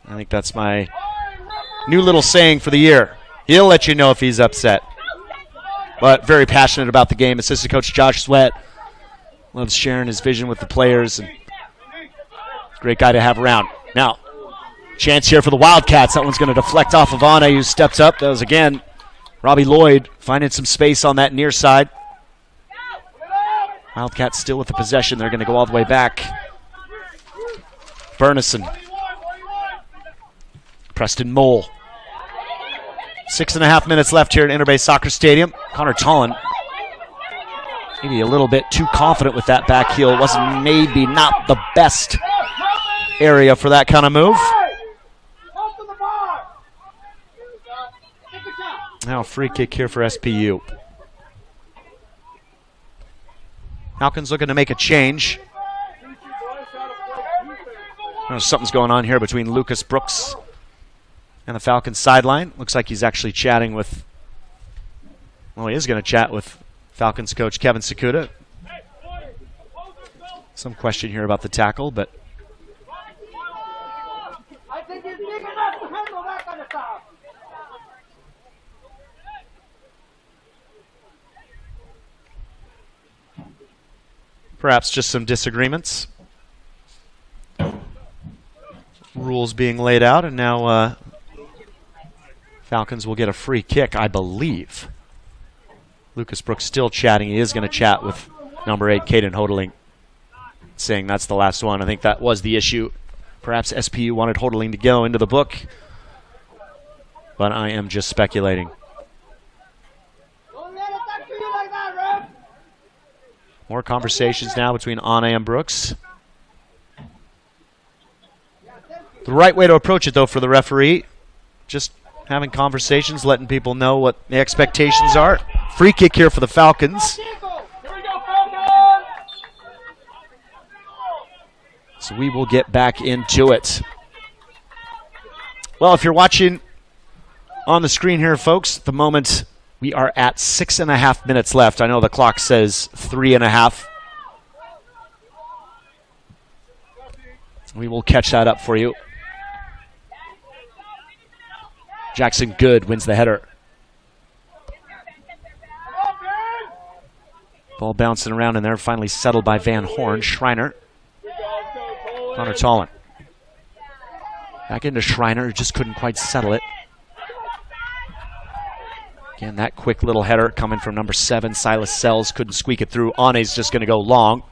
I think that's my new little saying for the year. He'll let you know if he's upset. But very passionate about the game. Assistant coach Josh Sweat loves sharing his vision with the players. And great guy to have around. Now, chance here for the Wildcats. That one's going to deflect off of Ane, who steps up. That was, again, Robbie Lloyd finding some space on that near side. Wildcats still with the possession. They're going to go all the way back. Bernison. Preston Mole. 6.5 minutes left here at Interbay Soccer Stadium. Connor Tollin maybe a little bit too confident with that back heel. Wasn't maybe not the best area for that kind of move. Now a free kick here for SPU. Falcons looking to make a change. Something's going on here between Lucas Brooks and the Falcons sideline. Looks like he's actually chatting with, well, he is going to chat with Falcons coach Kevin Sakuda. Some question here about the tackle, but I think he's big enough to handle that kind of stuff. perhaps just some disagreements. Rules being laid out, and now Falcons will get a free kick, I believe. Lucas Brooks still chatting. He is going to chat with number 8, Caden Hodeling, saying that's the last one. I think that was the issue. Perhaps SPU wanted Hodeling to go into the book, but I am just speculating. Don't let it back to you like that, ref. More conversations now between Ane and Brooks. The right way to approach it, though, for the referee, just having conversations, letting people know what the expectations are. Free kick here for the Falcons. Chico, here we go, Falcons. So we will get back into it. Well, if you're watching on the screen here, folks, at the moment we are at 6.5 minutes left. I know the clock says 3.5. We will catch that up for you. Jackson Good wins the header. Ball bouncing around in there, finally settled by Van Horn. Schreiner. Connor Tollin. Back into Schreiner, who just couldn't quite settle it. Again, that quick little header coming from number 7. Silas Sells couldn't squeak it through. Ane's just going to go long.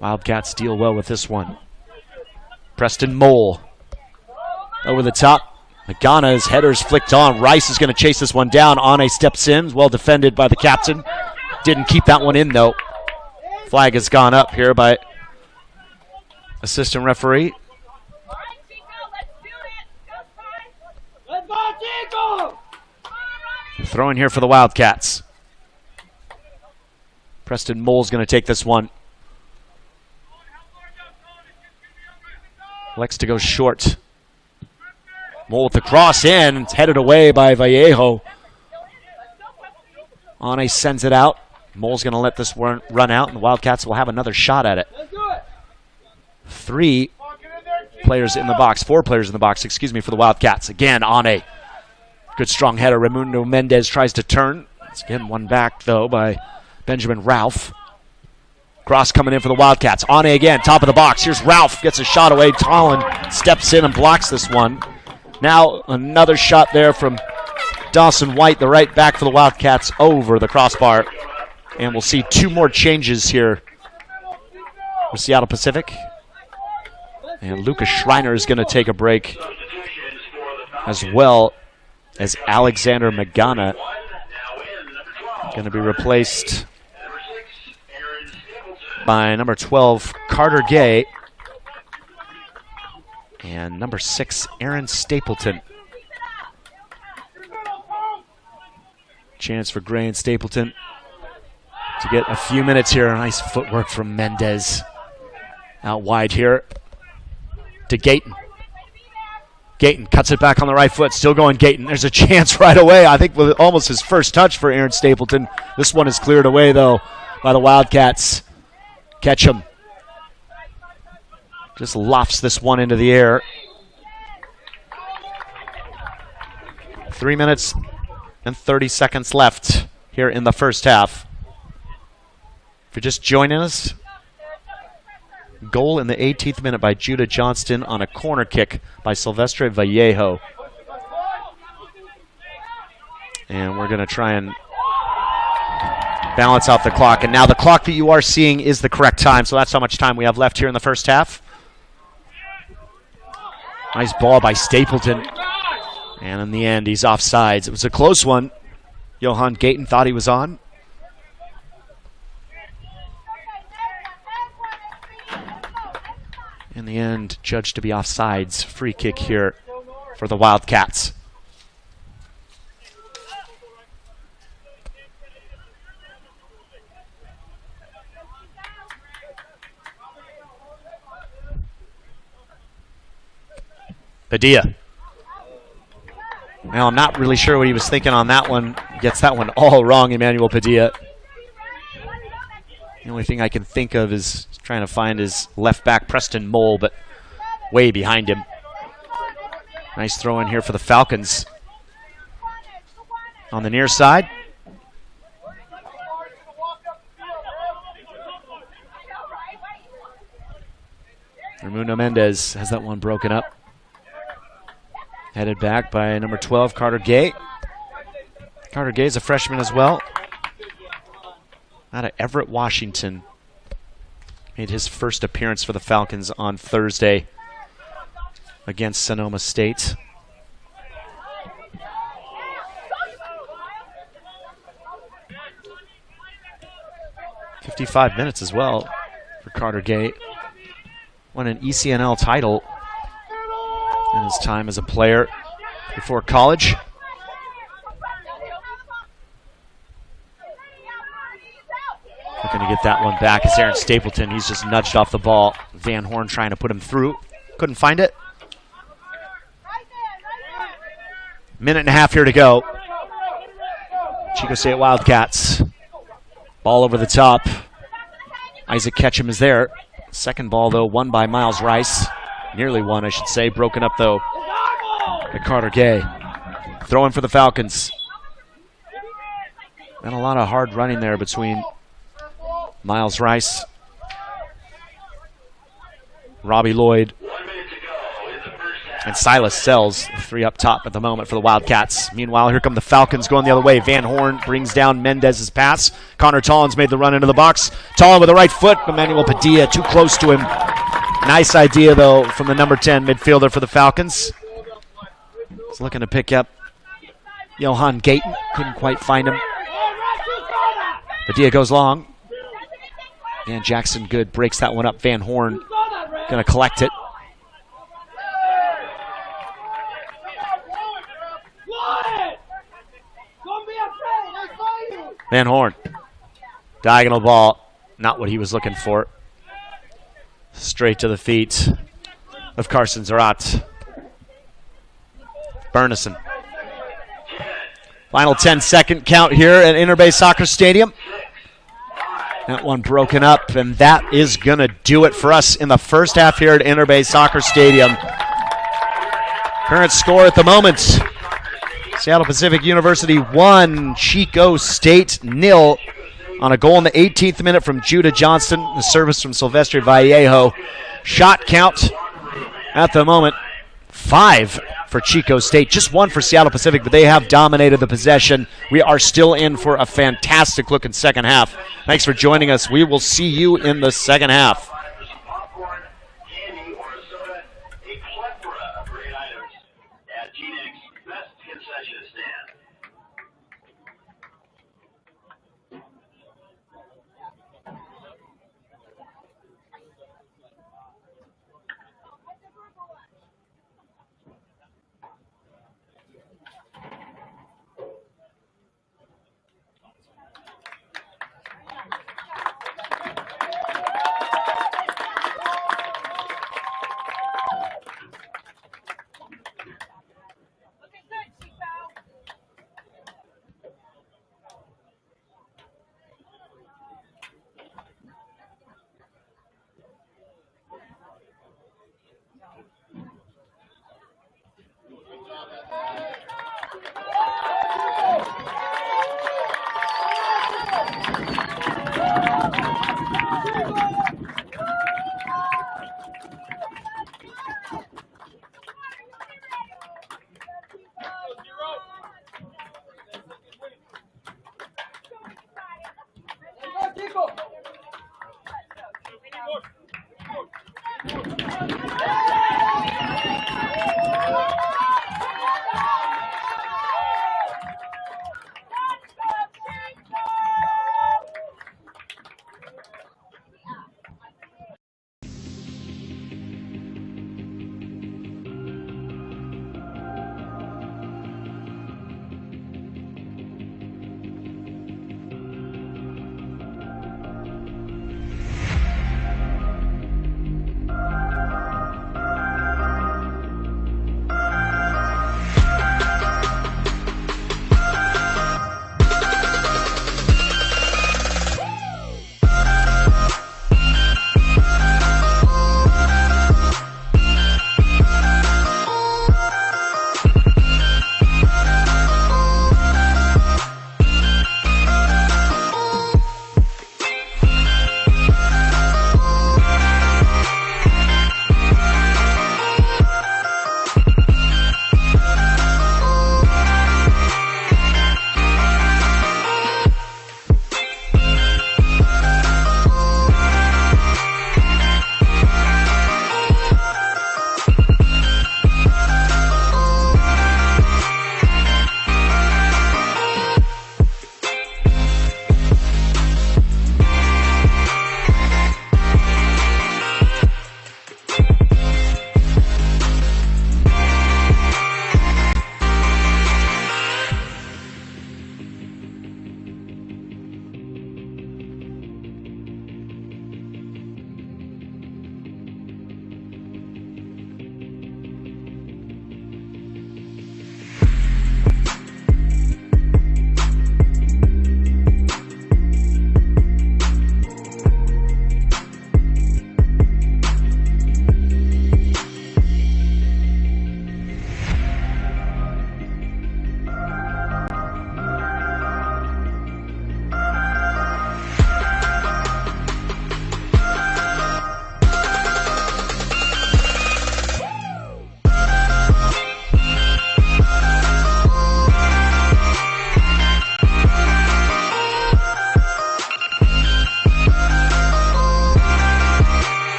Wildcats deal well with this one. Preston Mole over the top. Magana's header's flicked on. Rice is going to chase this one down. Ane steps in, well defended by the captain. Didn't keep that one in, though. Flag has gone up here by assistant referee. Let's go, Chico! Throwing here for the Wildcats. Preston Mole's going to take this one. Elects to go short. Mole with the cross in. It's headed away by Vallejo. Ane sends it out. Mole's going to let this run out, and the Wildcats will have another shot at it. 4 players in the box for the Wildcats. Again, Ane. Good strong header. Raimundo Mendez tries to turn. It's again one back, though, by Benjamin Ralph. Cross coming in for the Wildcats. Ane again, top of the box. Here's Ralph. Gets a shot away. Tollin steps in and blocks this one. Now another shot there from Dawson White, the right back for the Wildcats, over the crossbar. And we'll see 2 more changes here for Seattle Pacific. And Lucas Schreiner is going to take a break, as well as Alexander Magana. Going to be replaced by number 12, Carter Gay. And number 6, Aaron Stapleton. Chance for Gray and Stapleton to get a few minutes here. Nice footwork from Mendez. Out wide here to Gayton. Gayton cuts it back on the right foot. Still going Gayton. There's a chance right away. I think with almost his first touch for Aaron Stapleton. This one is cleared away, though, by the Wildcats. Ketchum just lofts this one into the air. 3 minutes and 30 seconds left here in the first half. If you're just joining us, goal in the 18th minute by Judah Johnston on a corner kick by Silvestre Vallejo. And we're going to try and balance out the clock. And now the clock that you are seeing is the correct time, so that's how much time we have left here in the first half. Nice ball by Stapleton. And in the end, he's offsides. It was a close one. Johan Gayton thought he was on. In the end, judged to be offsides. Free kick here for the Wildcats. Padilla. Now, I'm not really sure what he was thinking on that one. Gets that one all wrong, Emmanuel Padilla. The only thing I can think of is trying to find his left back, Preston Mole, but way behind him. Nice throw in here for the Falcons. On the near side. Raimundo Mendez has that one broken up. Headed back by number 12, Carter Gay. Carter Gay is a freshman as well. Out of Everett, Washington. Made his first appearance for the Falcons on Thursday against Sonoma State. "55 minutes as well for Carter Gay. Won an ECNL title in his time as a player before college. Looking to get that one back is Aaron Stapleton. He's just nudged off the ball. Van Horn trying to put him through. Couldn't find it. Minute and a half here to go. Chico State Wildcats. Ball over the top. Isaac Ketchum is there. Second ball, though, won by Miles Rice. Nearly won, I should say. Broken up, though, by Carter Gay. Throwing for the Falcons. Been a lot of hard running there between Miles Rice, Robbie Lloyd, and Silas Sells, the three up top at the moment for the Wildcats. Meanwhile, here come the Falcons going the other way. Van Horn brings down Mendez's pass. Connor Tollins made the run into the box. Tollin with the right foot. Emmanuel Padilla too close to him. Nice idea, though, from the number 10 midfielder for the Falcons. He's looking to pick up Johan Gayton. Couldn't quite find him. Padilla goes long. And Jackson Good breaks that one up. Van Horn going to collect it. Van Horn. Diagonal ball. Not what he was looking for. Straight to the feet of Carson Zarat. Bernison. Final 10-second count here at Interbay Soccer Stadium. That one broken up, and that is going to do it for us in the first half here at Interbay Soccer Stadium. Current score at the moment, Seattle Pacific University 1, Chico State 0. On a goal in the 18th minute from Judah Johnston, the service from Silvestre Vallejo. Shot count at the moment, 5 for Chico State. Just 1 for Seattle Pacific, but they have dominated the possession. We are still in for a fantastic-looking second half. Thanks for joining us. We will see you in the second half.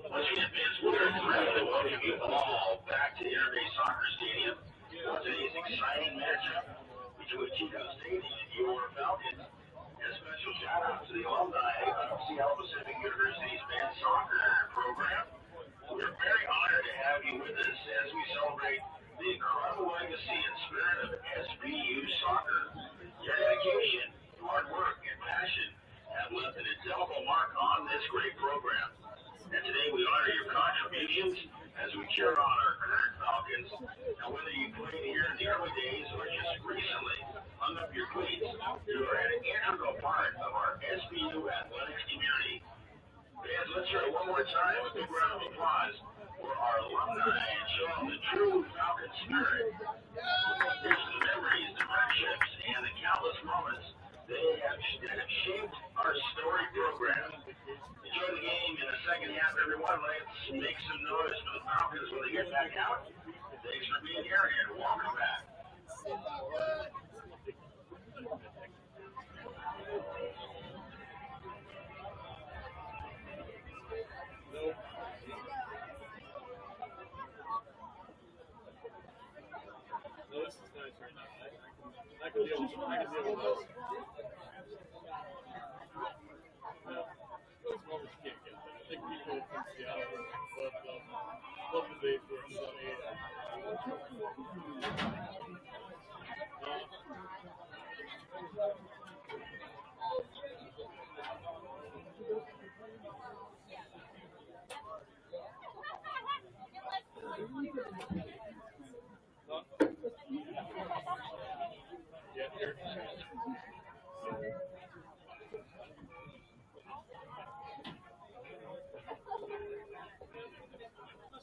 Once again, fans, we're thrilled to welcome you all back to Interbay Soccer Stadium for today's exciting matchup between Chico State and your Falcons. And a special shout out to the alumni of Seattle Pacific University's men's soccer program. We're very honored to have you with us as we celebrate the incredible legacy and spirit of SPU soccer. Your dedication, hard work, and passion have left an indelible mark on this great program. And today we honor your contributions as we cheer on our current Falcons. Now, whether you played here in the early days or just recently hung up your cleats, you are an integral part of our SPU athletics community. Fans, let's hear it one more time with a big round of applause for our alumni and show them the true Falcon spirit. Here's the memories, the friendships, and the countless moments that have shaped our storied program. Enjoy the game in the second half, everyone. Let's make some noise for the Falcons when they get back out. Thanks for being here, and welcome back. I can deal with this. Those moments you can't get that. I think people from Seattle love the days where it's sunny. Yeah, here.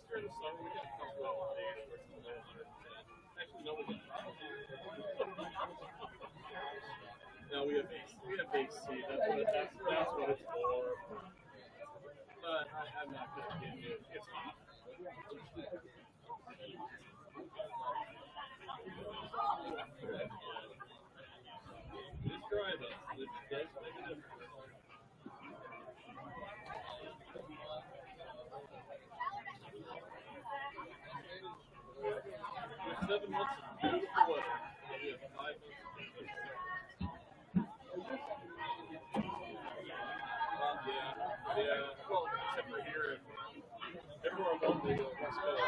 During the summer, we got a couple of days where it's below 110. Actually, no, we didn't. No, we have AC. That's what it's for. But I'm not gonna get it. It's hot. It's dry though. It does make a difference. beautiful weather. We have 5 yeah. Well, except for here, everywhere on the West Coast.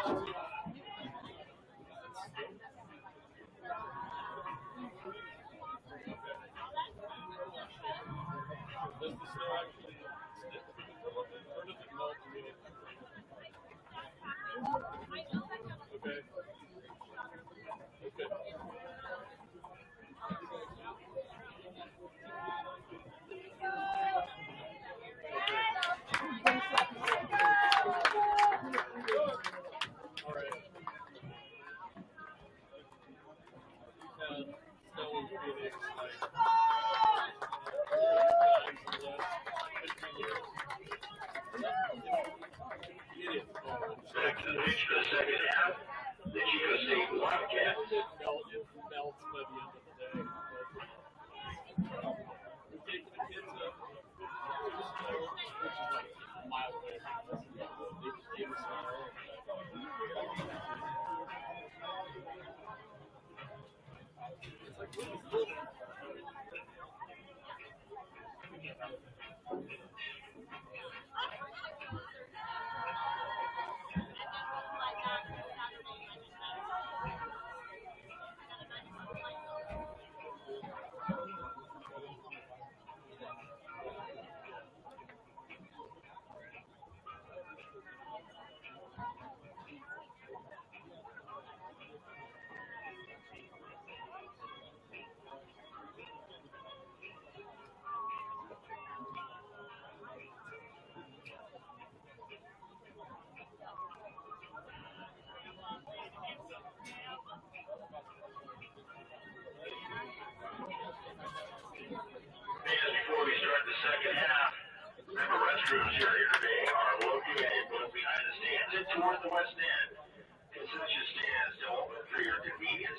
Does the snow actually stick? Or does it melt immediately? Okay. All right. Snow in Phoenix, like 3 times in the last 15 years. Idiot. Back to the pitch for the second half. The Chico State Wildcats. It melts by the end of the day. We take the kids up to the snow, which is like a mile away from us. They just gave us snow. It's like, what is this? Before we start the second half, remember restrooms here at Interbay are located both behind the stands and toward the west end. Concession stands still open for your convenience.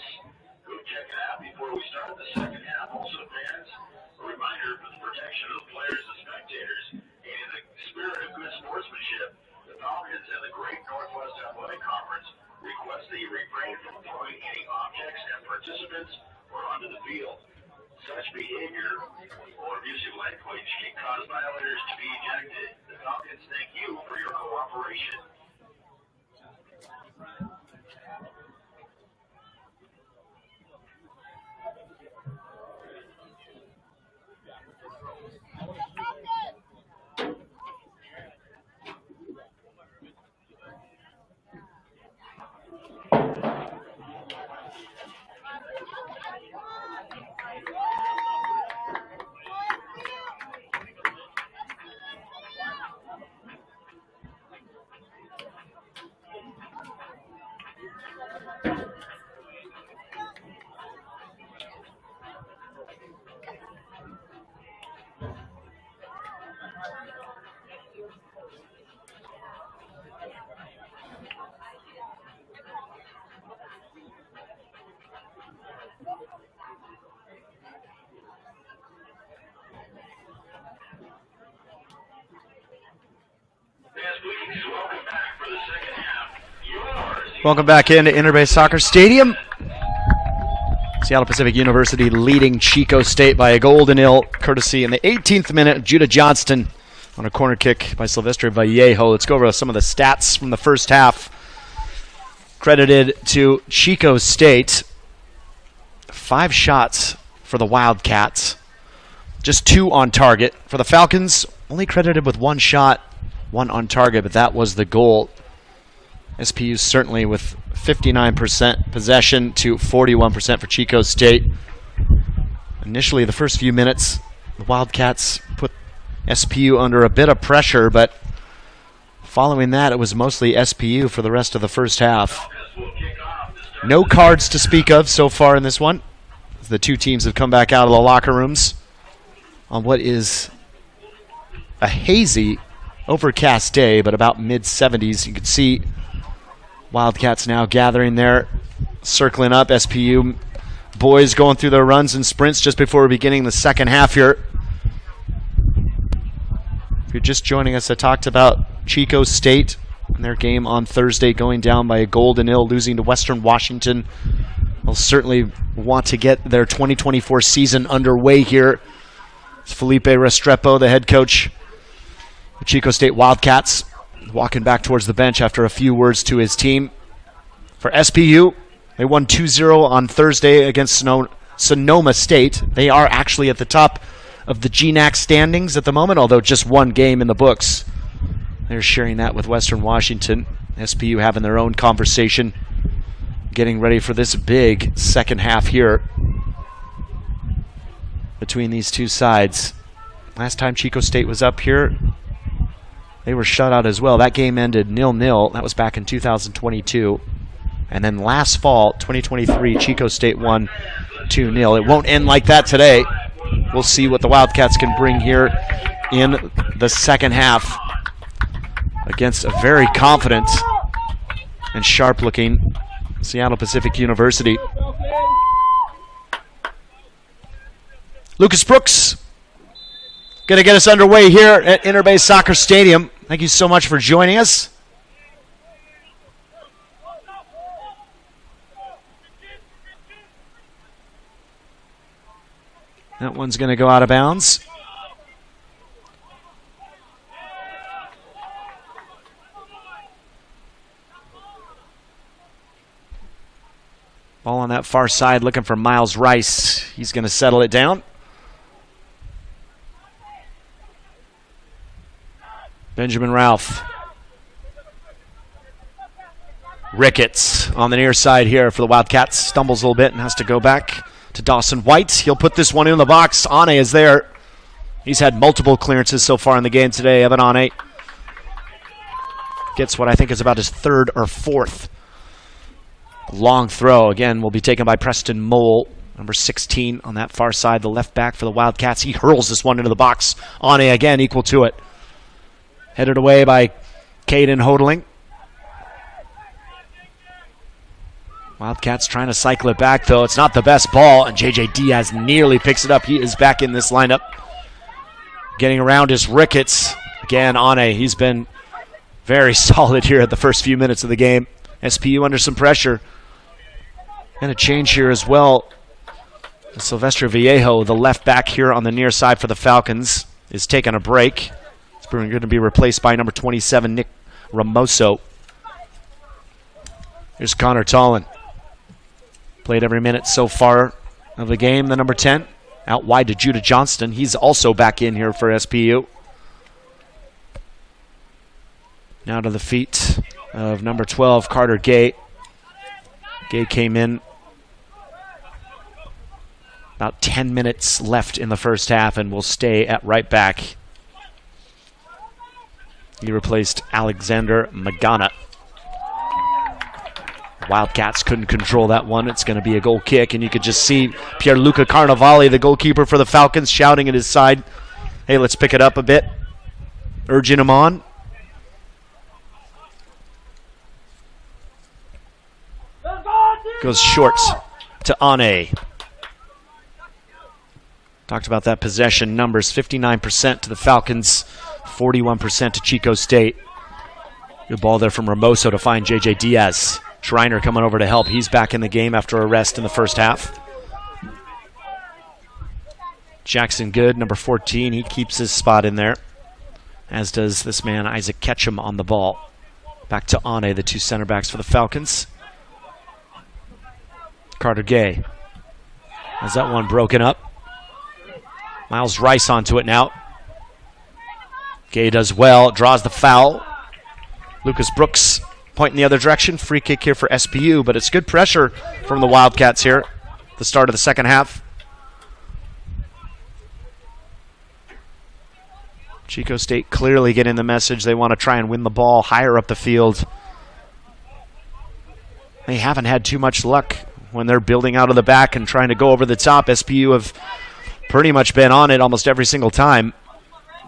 Go check it out before we start the second half. Also, fans, a reminder for the protection of the players and spectators, and in the spirit of good sportsmanship, the Falcons and the Great Northwest Athletic Conference request that you refrain from throwing any objects at participants or onto the field. Such behavior or abusive language can cause violators to be ejected. The Falcons thank you for your cooperation. Welcome back into Interbay Soccer Stadium. Seattle Pacific University leading Chico State by a goal to nil, courtesy in the 18th minute, Judah Johnston on a corner kick by Silvestre Vallejo. Let's go over some of the stats from the first half. Credited to Chico State. 5 shots for the Wildcats. Just 2 on target. For the Falcons, only credited with 1 shot, 1 on target, but that was the goal. SPU certainly with 59% possession to 41% for Chico State. Initially, the first few minutes, the Wildcats put SPU under a bit of pressure, but following that, it was mostly SPU for the rest of the first half. No cards to speak of so far in this one. The two teams have come back out of the locker rooms on what is a hazy, overcast day, but about mid-70s. You can see Wildcats now gathering there, circling up. SPU boys going through their runs and sprints just before beginning the second half here. If you're just joining us, I talked about Chico State and their game on Thursday going down by a goal to nil, losing to Western Washington will certainly want to get their 2024 season underway here. It's Felipe Restrepo, the head coach of Chico State Wildcats, walking back towards the bench after a few words to his team. For SPU, they won 2-0 on Thursday against Sonoma State. They are actually at the top of the GNAC standings at the moment, although just one game in the books. They're sharing that with Western Washington. SPU having their own conversation, getting ready for this big second half here between these two sides. Last time Chico State was up here, they were shut out as well. That game ended 0-0. That was back in 2022. And then last fall, 2023, Chico State won 2-0. It won't end like that today. We'll see what the Wildcats can bring here in the second half against a very confident and sharp-looking Seattle Pacific University. Lucas Brooks going to get us underway here at Interbay Soccer Stadium. Thank you so much for joining us. That one's going to go out of bounds. Ball on that far side, looking for Miles Rice. He's going to settle it down. Benjamin Ralph. Ricketts on the near side here for the Wildcats. Stumbles a little bit and has to go back to Dawson White. He'll put this one in the box. Ane is there. He's had multiple clearances so far in the game today. Evan Ane gets what I think is about his third or fourth. Long throw, again, will be taken by Preston Mole, number 16 on that far side, the left back for the Wildcats. He hurls this one into the box. Ane again, equal to it. Headed away by Caden Hodling. Wildcats trying to cycle it back, though. It's not the best ball, and J.J. Diaz nearly picks it up. He is back in this lineup. Getting around is Ricketts. Again, Ane, he's been very solid here at the first few minutes of the game. SPU under some pressure. And a change here as well. Silvestre Vallejo, the left back here on the near side for the Falcons, is taking a break. It's going to be replaced by number 27, Nick Ramoso. Here's Connor Tollin. Played every minute so far of the game, the number 10. Out wide to Judah Johnston. He's also back in here for SPU. Now to the feet of number 12, Carter Gay. Gay came in about 10 minutes left in the first half and will stay at right back. He replaced Alexander Magana. Wildcats couldn't control that one. It's going to be a goal kick, and you could just see Pierluca Carnevale, the goalkeeper for the Falcons, shouting at his side, hey, let's pick it up a bit, urging him on. Goes short to Ane. Talked about that possession numbers, 59% to the Falcons, 41% to Chico State. Good ball there from Ramoso to find J.J. Diaz. Schreiner coming over to help. He's back in the game after a rest in the first half. Jackson Good, number 14, he keeps his spot in there, as does this man Isaac Ketchum on the ball. Back to Ane, the two center backs for the Falcons. Carter Gay has that one broken up. Miles Rice onto it now. Gay does well, draws the foul. Lucas Brooks pointing the other direction. Free kick here for SPU, but it's good pressure from the Wildcats here at the start of the second half. Chico State clearly getting the message they want to try and win the ball higher up the field. They haven't had too much luck when they're building out of the back and trying to go over the top. SPU have pretty much been on it almost every single time.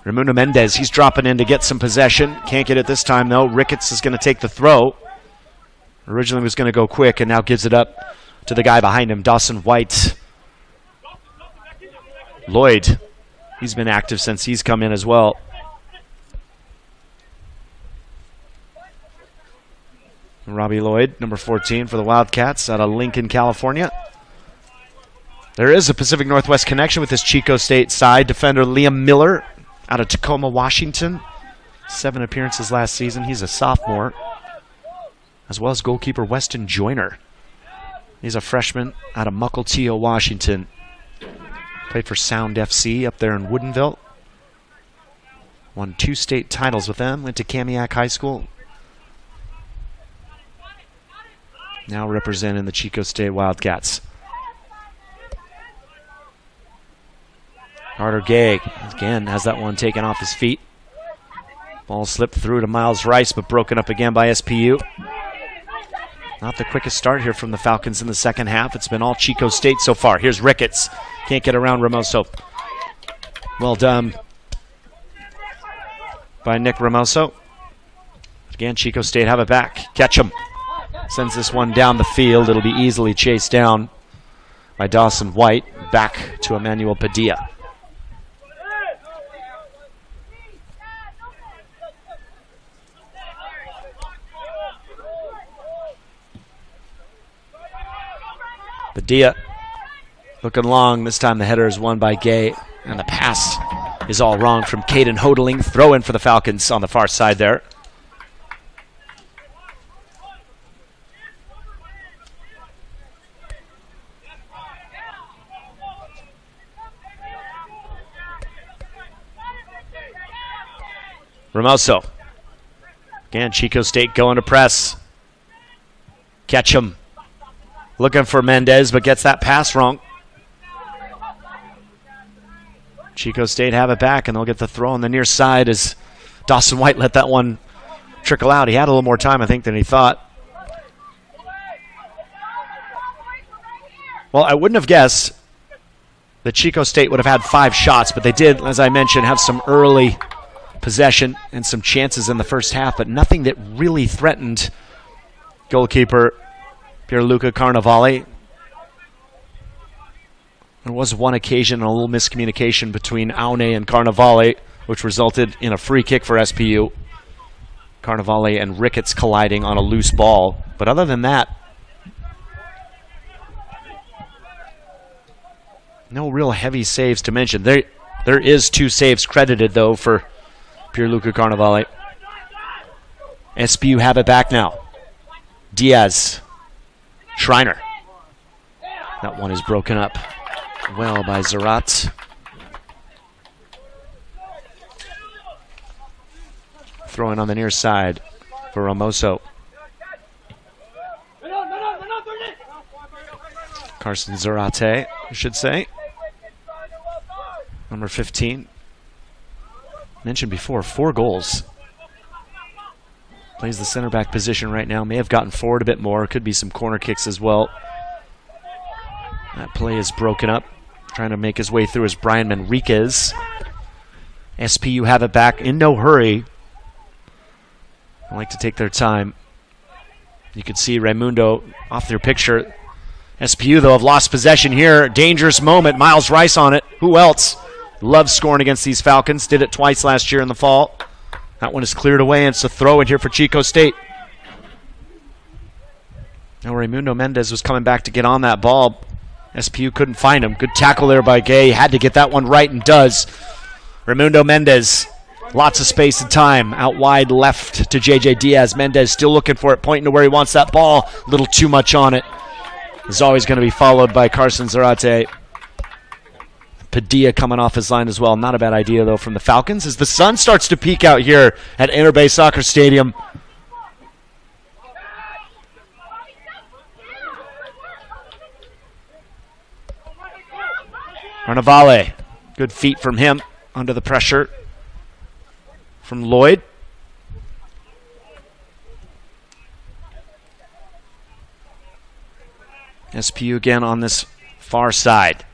Ramona Mendez, he's dropping in to get some possession. Can't get it this time, though. Ricketts is going to take the throw. Originally was going to go quick and now gives it up to the guy behind him, Dawson White. Lloyd, he's been active since he's come in as well. Robbie Lloyd, number 14 for the Wildcats out of Lincoln, California. There is a Pacific Northwest connection with this Chico State side. Defender Liam Miller out of Tacoma, Washington. 7 appearances last season. He's a sophomore. As well as goalkeeper Weston Joyner. He's a freshman out of Mukilteo, Washington. Played for Sound FC up there in Woodinville. Won 2 state titles with them. Went to Kamiak High School. Now representing the Chico State Wildcats. Carter Gay, again, has that one taken off his feet. Ball slipped through to Miles Rice, but broken up again by SPU. Not the quickest start here from the Falcons in the second half. It's been all Chico State so far. Here's Ricketts. Can't get around Ramoso. Well done by Nick Ramoso. Again, Chico State have it back. Catch him. Sends this one down the field. It'll be easily chased down by Dawson White. Back to Emmanuel Padilla. Padilla looking long. This time the header is won by Gay. And the pass is all wrong from Caden Hodeling. Throw in for the Falcons on the far side there. Ramoso. Again, Chico State going to press. Catch him. Looking for Mendez, but gets that pass wrong. Chico State have it back, and they'll get the throw on the near side as Dawson White let that one trickle out. He had a little more time, I think, than he thought. Well, I wouldn't have guessed that Chico State would have had 5 shots, but they did, as I mentioned, have some early possession and some chances in the first half, but nothing that really threatened goalkeeper Pierluca Carnevale. There was one occasion, a little miscommunication between Aune and Carnevale, which resulted in a free kick for SPU. Carnevale and Ricketts colliding on a loose ball. But other than that, no real heavy saves to mention. There is 2 saves credited, though, for Pierluca Carnevale. SPU have it back now. Diaz. Schreiner. That one is broken up well by Zarat. Throwing on the near side for Ramoso. Carson Zarate, I should say. Number 15. Mentioned before, 4 goals. Plays the center back position right now. May have gotten forward a bit more. Could be some corner kicks as well. That play is broken up. Trying to make his way through is Brian Manriquez. SPU have it back in no hurry. I like to take their time. You can see Raimundo off their picture. SPU, though, have lost possession here. Dangerous moment. Miles Rice on it. Who else? Loves scoring against these Falcons. Did it twice last year in the fall. That one is cleared away, and it's a throw in here for Chico State. Now Raimundo Mendez was coming back to get on that ball. SPU couldn't find him. Good tackle there by Gay. Had to get that one right and does. Raimundo Mendez. Lots of space and time. Out wide left to JJ Diaz. Mendez still looking for it, pointing to where he wants that ball. A little too much on it. Is always going to be followed by Carson Zarate. Padilla coming off his line as well. Not a bad idea, though, from the Falcons as the sun starts to peek out here at Interbay Soccer Stadium. Carnevale. Good feet from him under the pressure from Lloyd. SPU again on this far side.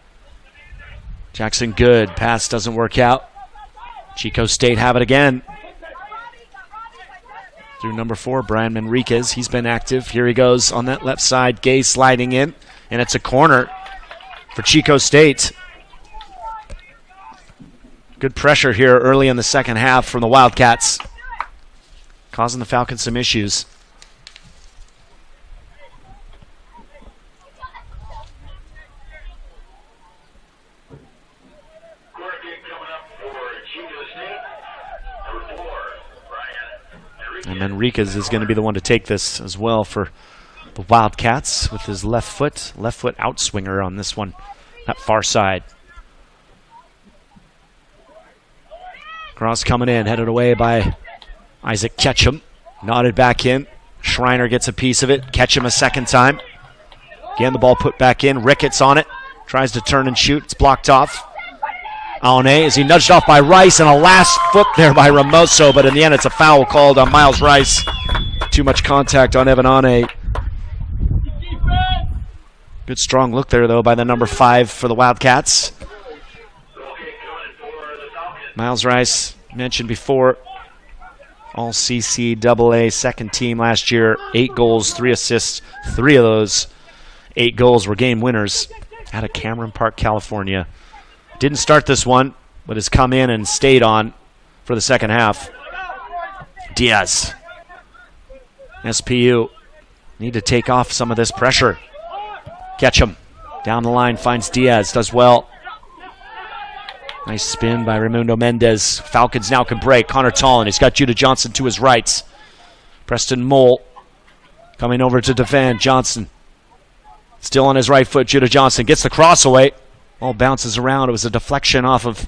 Jackson Good. Pass doesn't work out. Chico State have it again. Through number 4, Brian Manriquez. He's been active. Here he goes on that left side. Gay sliding in. And it's a corner for Chico State. Good pressure here early in the second half from the Wildcats. Causing the Falcons some issues. Enriquez is going to be the one to take this as well for the Wildcats with his left foot outswinger on this one, that far side. Cross coming in, headed away by Isaac Ketchum. Nodded back in. Schreiner gets a piece of it. Ketchum a second time. Again, the ball put back in. Ricketts on it. Tries to turn and shoot. It's blocked off. Aone, is he nudged off by Rice, and a last foot there by Ramoso, but in the end it's a foul called on Miles Rice. Too much contact on Evan Aone. Good strong look there, though, by the number 5 for the Wildcats. Miles Rice, mentioned before, all CCAA second team last year. 8 goals, 3 assists. 3 of those 8 goals were game winners out of Cameron Park, California. Didn't start this one, but has come in and stayed on for the second half. Diaz. SPU need to take off some of this pressure. Ketchum down the line, finds Diaz, does well. Nice spin by Raimundo Mendez. Falcons now can break. Connor Tollin, he's got Judah Johnson to his rights. Preston Mole coming over to defend. Johnson still on his right foot. Judah Johnson gets the cross away. Ball bounces around. It was a deflection off of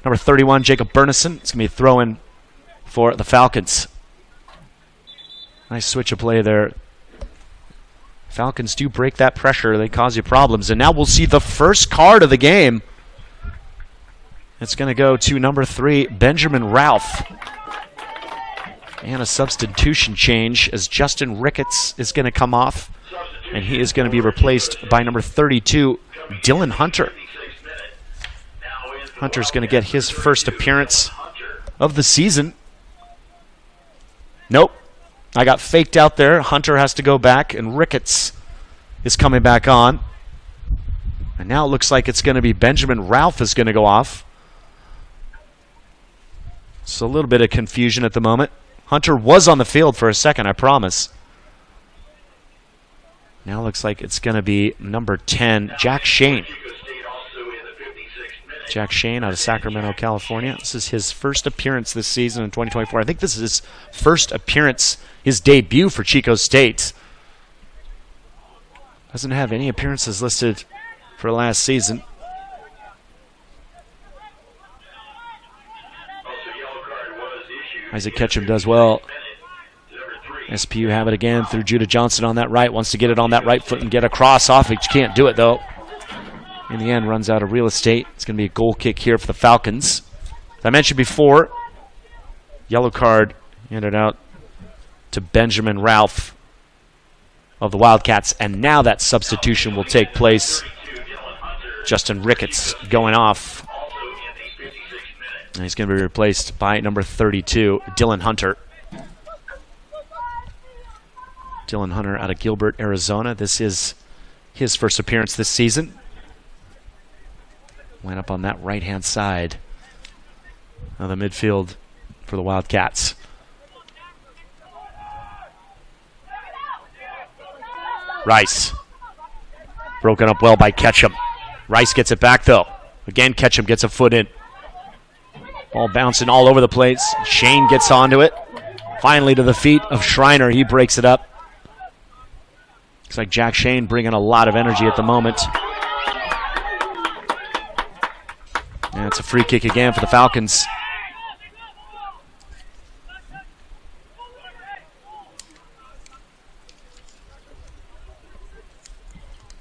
number 31, Jacob Burnison. It's going to be a throw-in for the Falcons. Nice switch of play there. Falcons do break that pressure. They cause you problems. And now we'll see the first card of the game. It's going to go to number 3, Benjamin Ralph. And a substitution change as Justin Ricketts is going to come off. And he is going to be replaced by number 32, Dylan Hunter. Hunter's going to get his first appearance of the season. Nope. I got faked out there. Hunter has to go back, and Ricketts is coming back on. And now it looks like it's going to be Benjamin Ralph is going to go off. So a little bit of confusion at the moment. Hunter was on the field for a second, I promise. Now looks like it's going to be number 10, Jack Shane. Jack Shane out of Sacramento, California. This is his first appearance this season in 2024. I think this is his first appearance, his debut for Chico State. Doesn't have any appearances listed for last season. Isaac Ketchum does well. SPU have it again through Judah Johnson on that right. Wants to get it on that right foot and get a cross off. He can't do it, though. In the end, runs out of real estate. It's going to be a goal kick here for the Falcons. As I mentioned before, yellow card handed out to Benjamin Ralph of the Wildcats. And now that substitution will take place. Justin Ricketts going off. And he's going to be replaced by number 32, Dylan Hunter. Dylan Hunter out of Gilbert, Arizona. This is his first appearance this season. Went up on that right-hand side of the midfield for the Wildcats. Rice. Broken up well by Ketchum. Rice gets it back, though. Again, Ketchum gets a foot in. Ball bouncing all over the place. Shane gets onto it. Finally to the feet of Schreiner. He breaks it up. Looks like Jack Shane bringing a lot of energy at the moment. And it's a free kick again for the Falcons.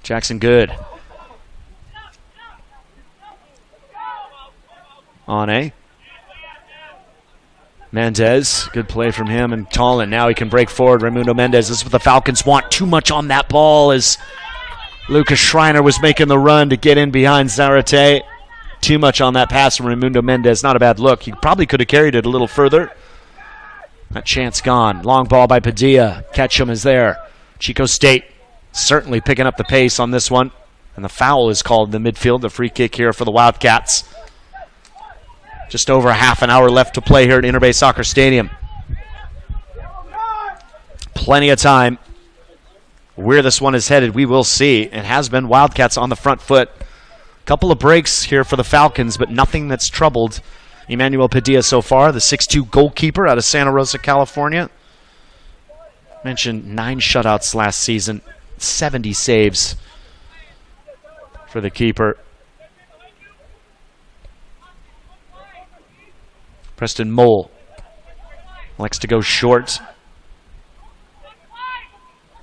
Jackson Good. Aune. Mendez, good play from him, and Tollin. Now he can break forward. Raimundo Mendez, this is what the Falcons want. Too much on that ball as Lucas Schreiner was making the run to get in behind Zarate. Too much on that pass from Raimundo Mendez. Not a bad look. He probably could have carried it a little further. That chance gone. Long ball by Padilla. Ketchum is there. Chico State certainly picking up the pace on this one. And the foul is called in the midfield. The free kick here for the Wildcats. Just over a half an hour left to play here at Interbay Soccer Stadium. Plenty of time. Where this one is headed, we will see. It has been Wildcats on the front foot. Couple of breaks here for the Falcons, but nothing that's troubled Emmanuel Padilla so far, the 6'2 goalkeeper out of Santa Rosa, California. Mentioned 9 shutouts last season, 70 saves for the keeper. Preston Mole likes to go short.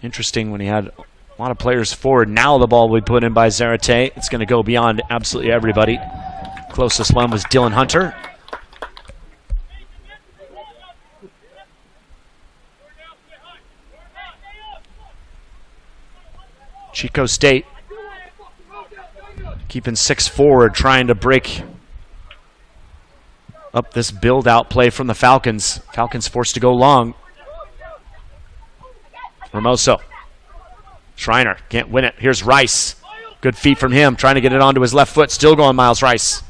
Interesting when he had a lot of players forward. Now the ball will be put in by Zarate. It's going to go beyond absolutely everybody. Closest one was Dylan Hunter. Chico State keeping 6 forward, trying to break up this build-out play from the Falcons. Falcons forced to go long. Ramoso. Schreiner can't win it. Here's Rice. Good feet from him, trying to get it onto his left foot. Still going Miles Rice.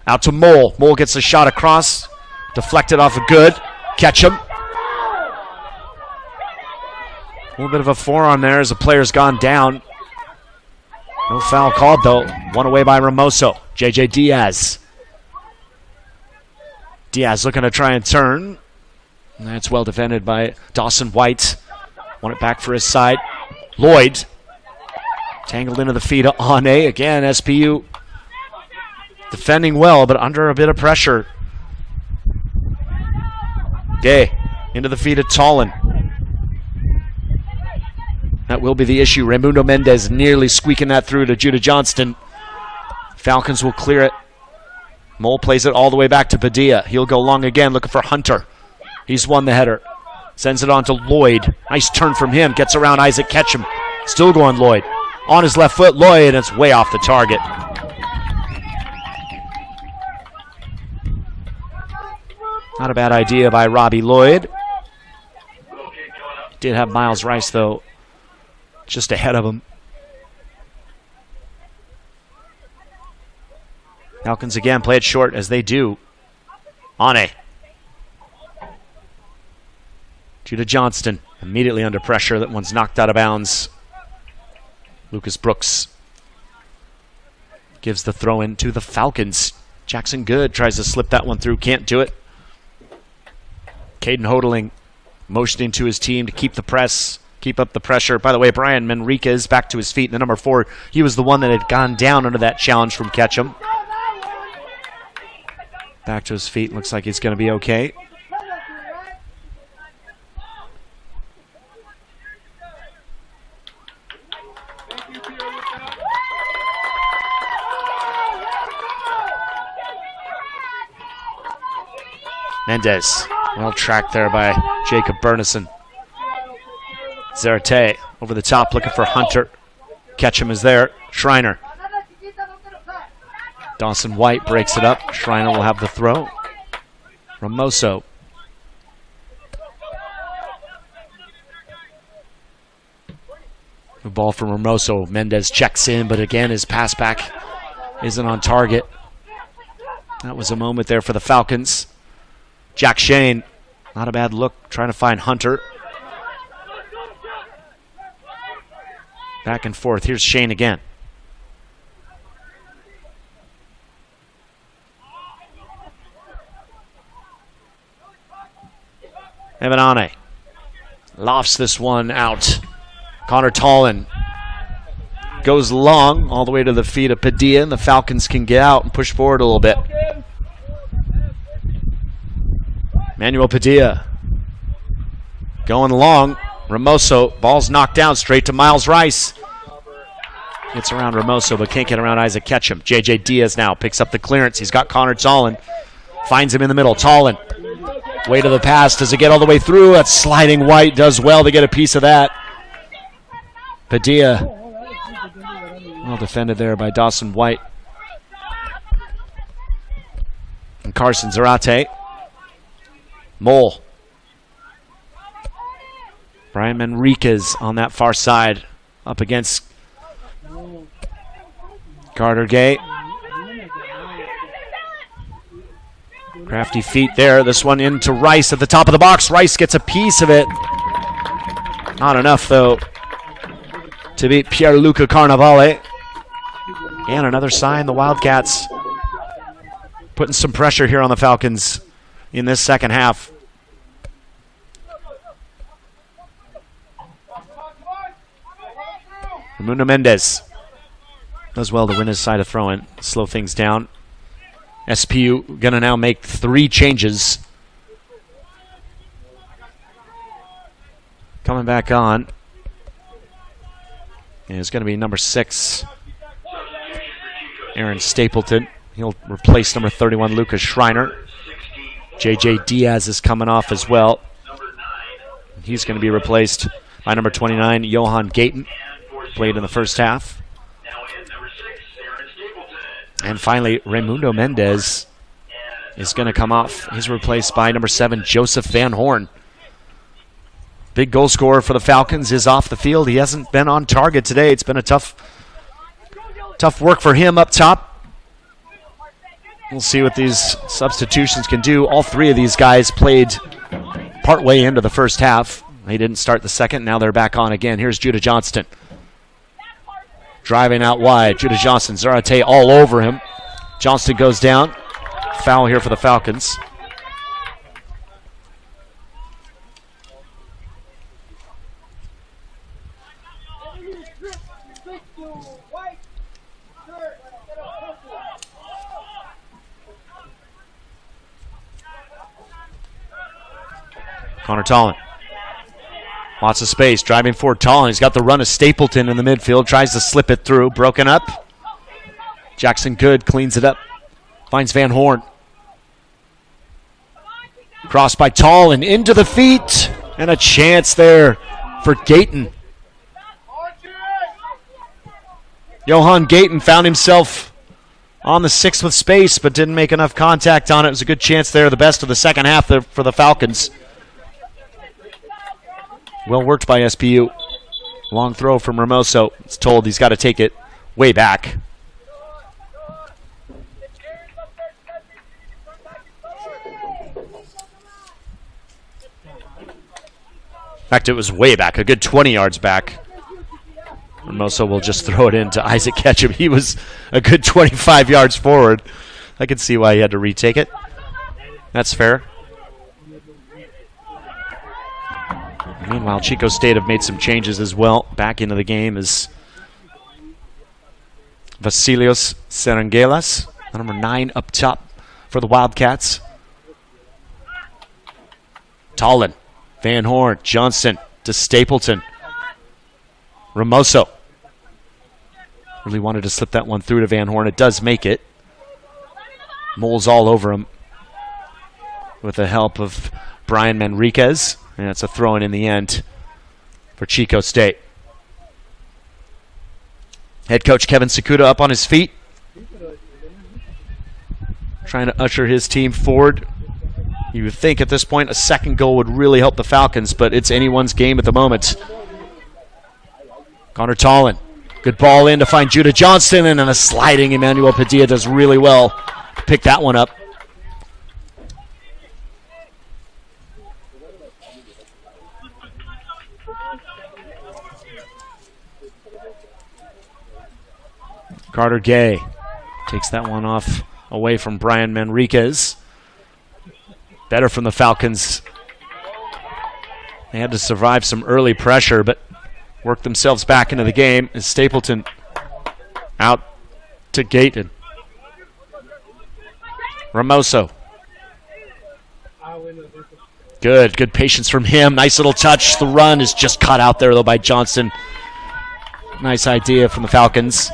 Out to Mole. Mole gets a shot across. Deflected off of Good. Catch him. A little bit of a forearm there as the player's gone down. No foul called, though. One away by Ramoso. J.J. Diaz. Diaz looking to try and turn. And that's well defended by Dawson White. Want it back for his side. Lloyd. Tangled into the feet of Ane. Again, SPU defending well, but under a bit of pressure. Gay into the feet of Tollin. That will be the issue. Raimundo Mendez nearly squeaking that through to Judah Johnston. Falcons will clear it. Mole plays it all the way back to Padilla. He'll go long again, looking for Hunter. He's won the header. Sends it on to Lloyd. Nice turn from him. Gets around Isaac Ketchum. Still going Lloyd. On his left foot, Lloyd, and it's way off the target. Not a bad idea by Robbie Lloyd. Did have Miles Rice, though, just ahead of him. Falcons again play it short as they do. Ane. Judah Johnston immediately under pressure. That one's knocked out of bounds. Lucas Brooks gives the throw in to the Falcons. Jackson Good tries to slip that one through. Can't do it. Caden Hodling motioning to his team to keep the press. Keep up the pressure. By the way, Brian Manriquez back to his feet. The number 4, he was the one that had gone down under that challenge from Ketchum. Back to his feet. Looks like he's going to be okay. Mendez, well tracked there by Jacob Bernison. Zarate over the top looking for Hunter. Ketchum is there. Schreiner. Dawson White breaks it up. Schreiner will have the throw. Ramoso. The ball from Ramoso. Mendez checks in, but again his pass back isn't on target. That was a moment there for the Falcons. Jack Shane, not a bad look, trying to find Hunter. Back and forth. Here's Shane again. Evan Ane lofts this one out. Connor Tollin goes long all the way to the feet of Padilla, and the Falcons can get out and push forward a little bit. Manuel Padilla going long. Ramoso, ball's knocked down straight to Miles Rice. Gets around Ramoso, but can't get around Isaac Ketchum. J.J. Diaz now picks up the clearance. He's got Connor Tollin. Finds him in the middle. Tollin, way to the pass. Does it get all the way through? That's sliding White. Does well to get a piece of that. Padilla, well defended there by Dawson White. And Carson Zarate. Mole. Brian Manriquez on that far side up against Carter Gay. Crafty feet there. This one into Rice at the top of the box. Rice gets a piece of it. Not enough, though, to beat Pierluca Carnavale. And another sign, the Wildcats putting some pressure here on the Falcons in this second half. Raimundo Mendez does well to win his side of throwing, slow things down. SPU going to now make 3 changes. Coming back on is going to be number 6, Aaron Stapleton. He'll replace number 31, Lucas Schreiner. J.J. Diaz is coming off as well. He's going to be replaced by number 29, Johan Gayton. Played in the first half. And finally, Raimundo Mendez is going to come off. He's replaced by number 7, Joseph Van Horn. Big goal scorer for the Falcons is off the field. He hasn't been on target today. It's been a tough work for him up top. We'll see what these substitutions can do. All 3 of these guys played partway into the first half. They didn't start the second. Now they're back on again. Here's Judah Johnston. Driving out wide. Judah Johnston. Zarate all over him. Johnston goes down. Foul here for the Falcons. Connor Tollin. Lots of space. Driving forward Tollin. He's got the run of Stapleton in the midfield. Tries to slip it through. Broken up. Jackson Good cleans it up. Finds Van Horn. Crossed by Tollin. Into the feet. And a chance there for Gayton. Johan Gayton found himself on the 6th with space, but didn't make enough contact on it. It was a good chance there. The best of the second half for the Falcons. Well worked by SPU. Long throw from Ramoso. It's told he's got to take it way back. In fact, it was way back, a good 20 yards back. Ramoso will just throw it into Isaac Ketchum. He was a good 25 yards forward. I can see why he had to retake it. That's fair. Meanwhile, Chico State have made some changes as well. Back into the game is Vasilios Serangelas, number 9 up top for the Wildcats. Tollin, Van Horn, Johnson to Stapleton. Ramoso. Really wanted to slip that one through to Van Horn. It does make it. Moles all over him with the help of Brian Manriquez. And it's a throw-in the end for Chico State. Head coach Kevin Sakuda up on his feet, trying to usher his team forward. You would think at this point a second goal would really help the Falcons, but it's anyone's game at the moment. Connor Tollin, good ball in to find Judah Johnston, and then a sliding Emmanuel Padilla does really well to pick that one up. Carter Gay takes that one off away from Brian Manriquez. Better from the Falcons. They had to survive some early pressure, but worked themselves back into the game as Stapleton out to Gayton. Ramoso. Good patience from him. Nice little touch. The run is just cut out there, though, by Johnson. Nice idea from the Falcons.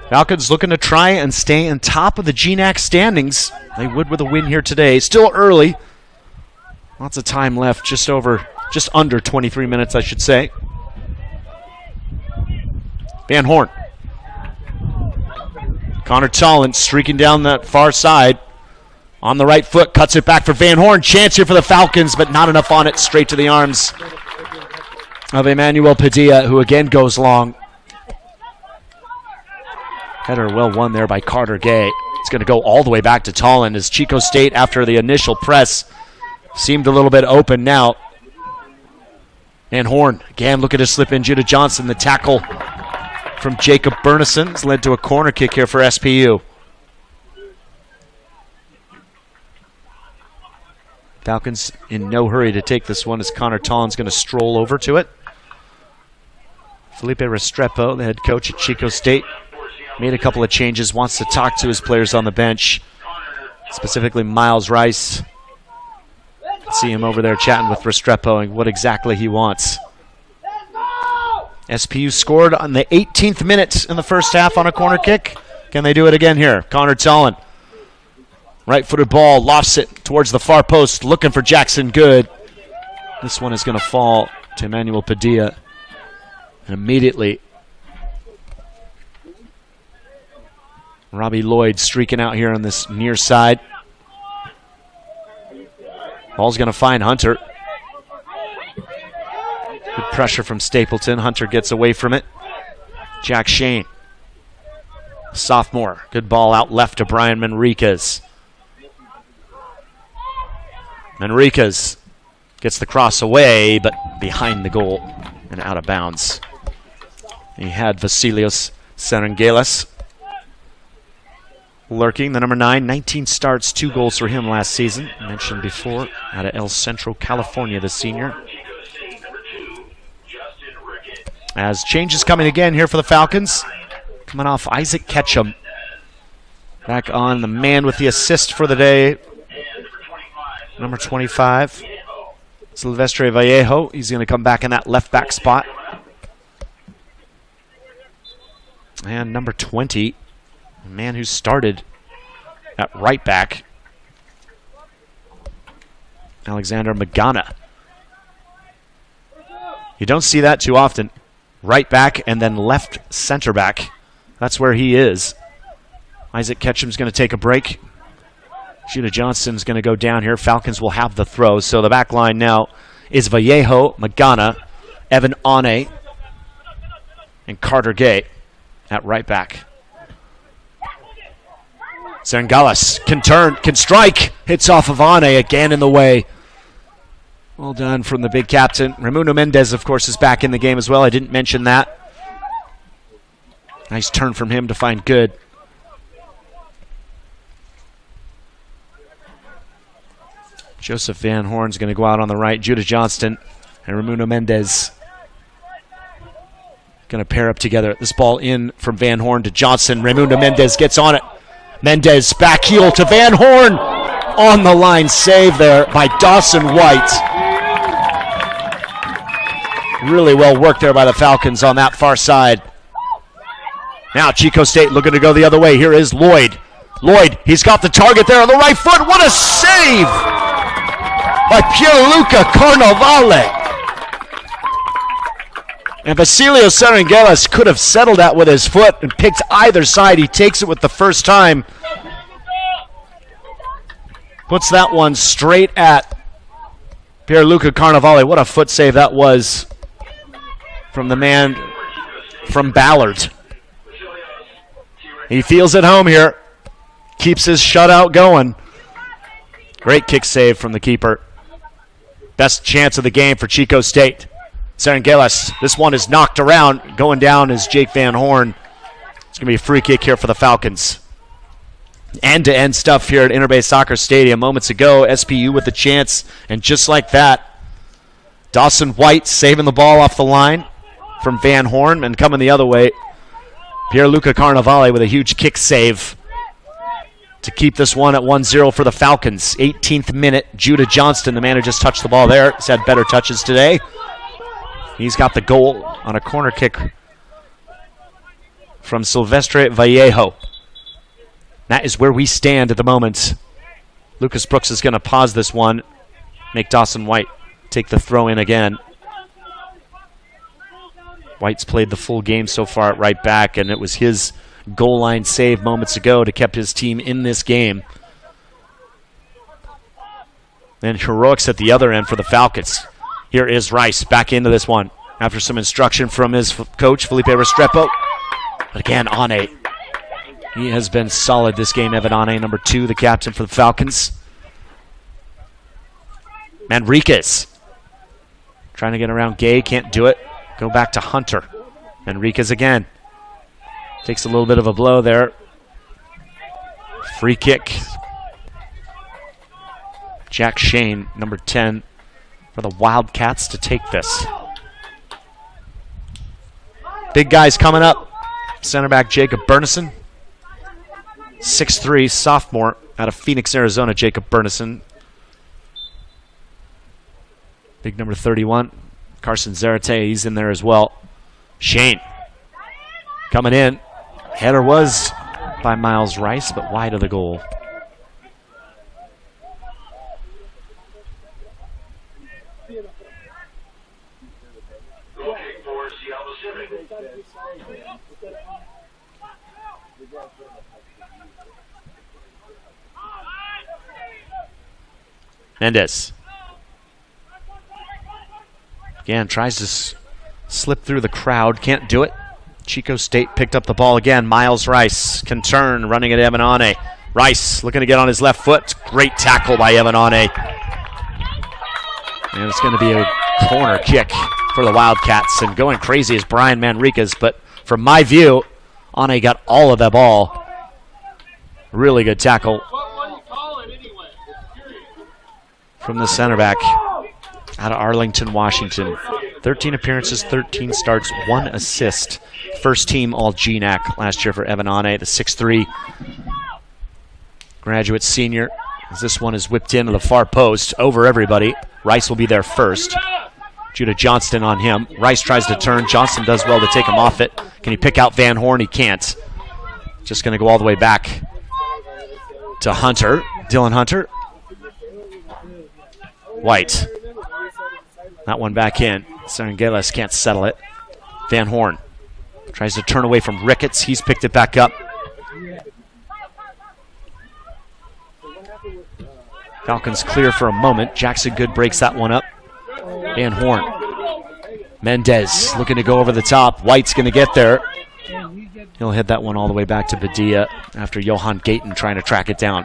Falcons looking to try and stay on top of the GNAC standings. They would with a win here today. Still early. Lots of time left, just under 23 minutes, I should say. Van Horn. Connor Tollin streaking down that far side. On the right foot, cuts it back for Van Horn. Chance here for the Falcons, but not enough on it. Straight to the arms of Emmanuel Padilla, who again goes long. Header well won there by Carter Gay. It's going to go all the way back to Tollin as Chico State, after the initial press, seemed a little bit open now. Van Horn, again looking to slip in Judah Johnson. The tackle from Jacob Bernison has led to a corner kick here for SPU. Falcons in no hurry to take this one as Connor Tollin's going to stroll over to it. Felipe Restrepo, the head coach at Chico State, made a couple of changes, wants to talk to his players on the bench, specifically Miles Rice. See him over there chatting with Restrepo and what exactly he wants. SPU scored on the 18th minute in the first half on a corner kick. Can they do it again here? Connor Tollin. Right-footed ball, lofts it towards the far post, looking for Jackson Good. This one is going to fall to Emmanuel Padilla. And immediately, Robbie Lloyd streaking out here on this near side. Ball's going to find Hunter. Good pressure from Stapleton. Hunter gets away from it. Jack Shane, sophomore. Good ball out left to Brian Manriquez. Manriquez gets the cross away, but behind the goal and out of bounds. He had Vasilios Serengelis lurking, the number 9, 19 starts, 2 goals for him last season. Mentioned before, out of El Centro, California, the senior. As changes coming again here for the Falcons. Coming off Isaac Ketchum. Back on the man with the assist for the day. Number 25, Silvestre Vallejo. He's going to come back in that left back spot. And number 20, a man who started at right back, Alexander Magana. You don't see that too often. Right back and then left center back. That's where he is. Isaac Ketchum's going to take a break. Judah Johnston's going to go down here. Falcons will have the throw. So the back line now is Vallejo, Magana, Evan Ane, and Carter Gay at right back. Serengalis can turn, can strike. Hits off of Ane again in the way. Well done from the big captain. Raimundo Mendez, of course, is back in the game as well. I didn't mention that. Nice turn from him to find Good. Joseph Van Horn's going to go out on the right. Judah Johnston and Raimundo Mendez going to pair up together. This ball in from Van Horn to Johnson. Raimundo Mendez gets on it. Mendez back heel to Van Horn. On the line save there by Dawson White. Really well worked there by the Falcons on that far side. Now Chico State looking to go the other way. Here is Lloyd. Lloyd, he's got the target there on the right foot. What a save by Pierluca Carnavale. And Vasilio Serengelis could have settled that with his foot and picked either side. He takes it with the first time. Puts that one straight at Pierluca Carnavale. What a foot save that was from the man from Ballard. He feels at home here. Keeps his shutout going. Great kick save from the keeper. Best chance of the game for Chico State. Serengelis, this one is knocked around. Going down is Jake Van Horn. It's going to be a free kick here for the Falcons. End-to-end stuff here at Interbay Soccer Stadium. Moments ago, SPU with the chance, and just like that, Dawson White saving the ball off the line from Van Horn, and coming the other way, Pierluca Carnavale with a huge kick save to keep this one at 1-0 for the Falcons. 18th minute, Judah Johnston, the man who just touched the ball there, has had better touches today. He's got the goal on a corner kick from Silvestre Vallejo. That is where we stand at the moment. Lucas Brooks is going to pause this one, make Dawson White take the throw in again. White's played the full game so far at right back, and it was his goal line save moments ago to keep his team in this game. And heroics at the other end for the Falcons. Here is Rice back into this one after some instruction from his coach, Felipe Restrepo. But again, Ane. He has been solid this game. Evan Ane, number 2, the captain for the Falcons. Manriquez trying to get around Gay, can't do it. Go back to Hunter. Manriquez again. Takes a little bit of a blow there. Free kick. Jack Shane, number 10, for the Wildcats to take this. Big guys coming up. Center back Jacob Bernison. 6'3", sophomore out of Phoenix, Arizona, Jacob Bernison. Big number 31, Carson Zarate, he's in there as well. Shane coming in. Header was by Miles Rice, but wide of the goal. Mendez. Again, tries to slip through the crowd. Can't do it. Chico State picked up the ball again. Miles Rice can turn, running at Evanane. Rice looking to get on his left foot. Great tackle by Evanane. And it's going to be a corner kick for the Wildcats. And going crazy is Brian Manriquez. But from my view, Ane got all of that ball. Really good tackle from the center back out of Arlington, Washington. 13 appearances, 13 starts, 1 assist. First team all GNAC last year for Evanane, the 6'3" graduate senior. As this one is whipped into the far post over everybody. Rice will be there first. Judah Johnston on him. Rice tries to turn. Johnston does well to take him off it. Can he pick out Van Horn? He can't. Just going to go all the way back to Hunter. Dylan Hunter. White. That one back in. Sarangeles can't settle it. Van Horn tries to turn away from Ricketts. He's picked it back up. Falcons clear for a moment. Jackson Good breaks that one up. Van Horn. Mendez looking to go over the top. White's going to get there. He'll hit that one all the way back to Badia after Johan Gayton trying to track it down.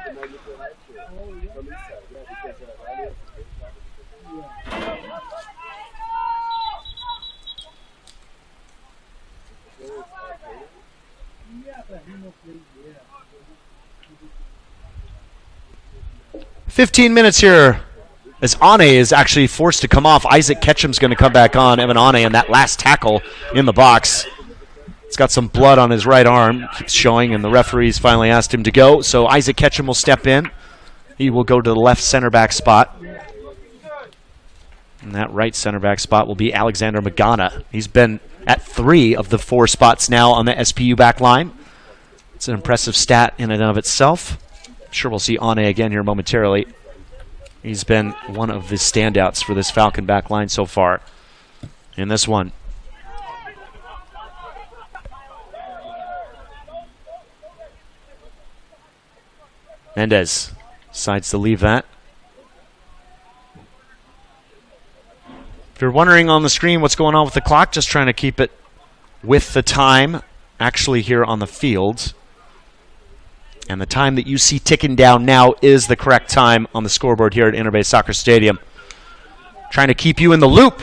"15 minutes here as Ane is actually forced to come off. Isaac Ketchum's going to come back on. Evan Ane and that last tackle in the box. It's got some blood on his right arm. Keeps showing, and the referees finally asked him to go. So Isaac Ketchum will step in. He will go to the left center back spot. And that right center back spot will be Alexander Magana. He's been at 3 of the 4 spots now on the SPU back line. It's an impressive stat in and of itself. Sure, we'll see Ane again here momentarily. He's been one of the standouts for this Falcon back line so far in this one. Mendez decides to leave that. If you're wondering on the screen what's going on with the clock, just trying to keep it with the time actually here on the field. And the time that you see ticking down now is the correct time on the scoreboard here at Interbay Soccer Stadium. Trying to keep you in the loop.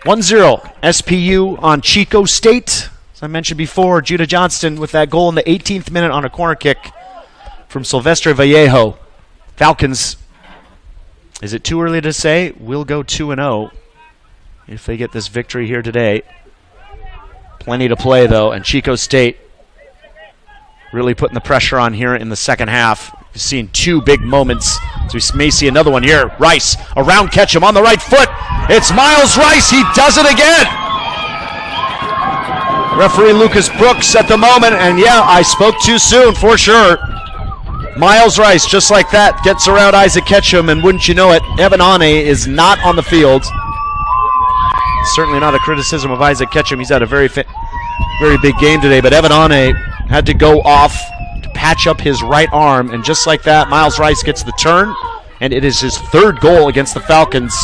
1-0 SPU on Chico State. As I mentioned before, Judah Johnston with that goal in the 18th minute on a corner kick from Silvestre Vallejo. Falcons, is it too early to say? We'll go 2-0 if they get this victory here today. Plenty to play, though, and Chico State really putting the pressure on here in the second half. We've seen 2 big moments, so we may see another one here. Rice, around Ketchum on the right foot. It's Miles Rice. He does it again. Referee Lucas Brooks at the moment, and yeah, I spoke too soon for sure. Miles Rice, just like that, gets around Isaac Ketchum, and wouldn't you know it, Evan Ane is not on the field. Certainly not a criticism of Isaac Ketchum. He's had a very big game today, but Evan Ane had to go off to patch up his right arm, and just like that, Miles Rice gets the turn, and it is his 3rd goal against the Falcons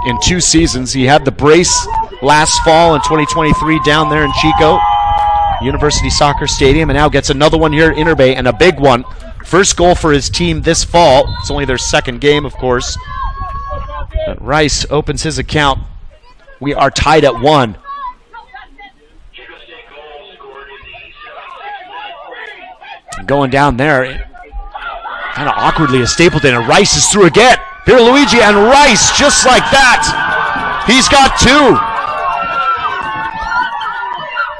in 2 seasons. He had the brace last fall in 2023 down there in Chico, University Soccer Stadium, and now gets another one here at Interbay, and a big one. First goal for his team this fall. It's only their 2nd game, of course. But Rice opens his account. We are tied at 1. Chico State goal going down there, kind of awkwardly as Stapleton, and Rice is through again. Here, Luigi and Rice, just like that. He's got two.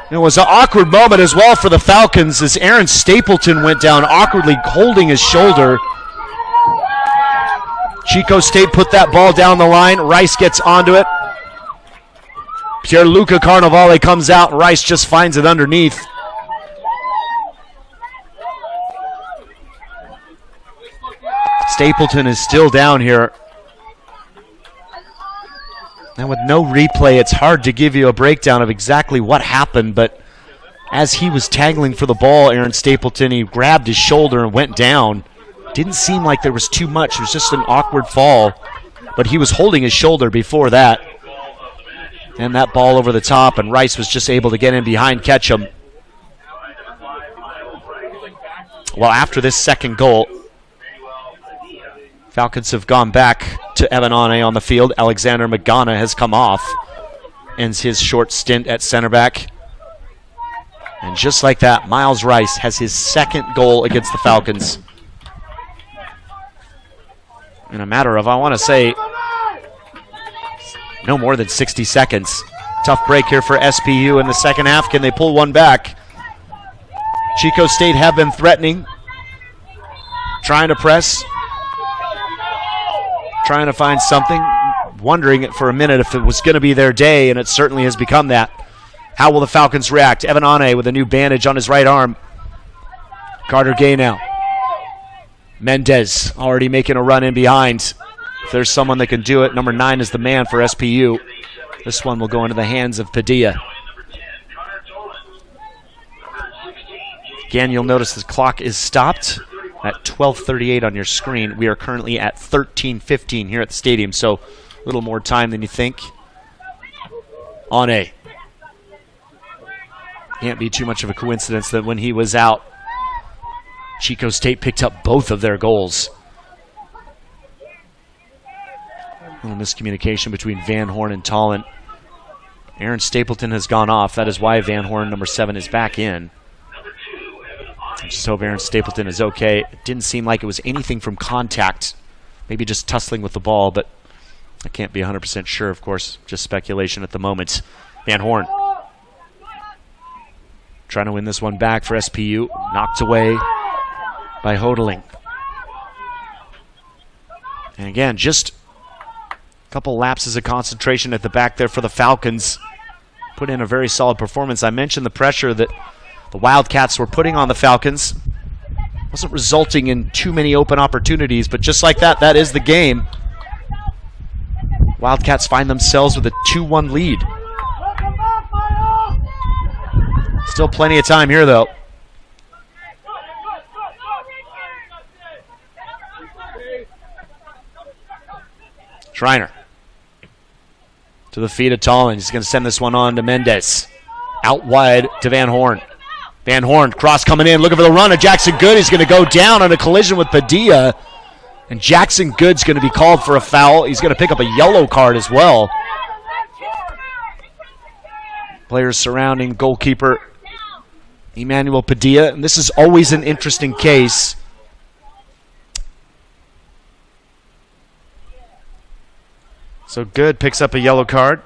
It was an awkward moment as well for the Falcons as Aaron Stapleton went down awkwardly holding his shoulder. Chico State put that ball down the line. Rice gets onto it. Pierluca Carnevale comes out. Rice just finds it underneath. Stapleton is still down here. And with no replay, it's hard to give you a breakdown of exactly what happened, but as he was tangling for the ball, Aaron Stapleton, he grabbed his shoulder and went down. Didn't seem like there was too much. It was just an awkward fall, but he was holding his shoulder before that. And that ball over the top, and Rice was just able to get in behind, catch him. Well, after this second goal, Falcons have gone back to Evan Ane on the field. Alexander Magana has come off. Ends his short stint at center back. And just like that, Miles Rice has his second goal against the Falcons. In a matter of, I want to say, no more than 60 seconds. Tough break here for SPU in the second half. Can they pull one back? Chico State have been threatening. Trying to press. Trying to find something, wondering for a minute if it was going to be their day, and it certainly has become that. How will the Falcons react? Evan Ane with a new bandage on his right arm. Carter Gay now. Mendez already making a run in behind. If there's someone that can do it, number 9 is the man for SPU. This one will go into the hands of Padilla. Again, you'll notice the clock is stopped at 12:38 on your screen. We are currently at 13:15 here at the stadium, so a little more time than you think. Ane. Can't be too much of a coincidence that when he was out, Chico State picked up both of their goals. A little miscommunication between Van Horn and Tallent. Aaron Stapleton has gone off. That is why Van Horn, number 7, is back in. I just hope Aaron Stapleton is okay. It didn't seem like it was anything from contact. Maybe just tussling with the ball, but I can't be 100% sure, of course. Just speculation at the moment. Van Horn trying to win this one back for SPU. Knocked away by Hodeling. And again, just a couple lapses of concentration at the back there for the Falcons. Put in a very solid performance. I mentioned the pressure that the Wildcats were putting on the Falcons. Wasn't resulting in too many open opportunities, but just like that, that is the game. Wildcats find themselves with a 2-1 lead. Still plenty of time here, though. Schreiner to the feet of Tallent. He's going to send this one on to Mendez. Out wide to Van Horn. Van Horn, cross coming in, looking for the run of Jackson Good. He's going to go down on a collision with Padilla. And Jackson Good's going to be called for a foul. He's going to pick up a yellow card as well. Players surrounding goalkeeper Emmanuel Padilla. And this is always an interesting case. So Good picks up a yellow card.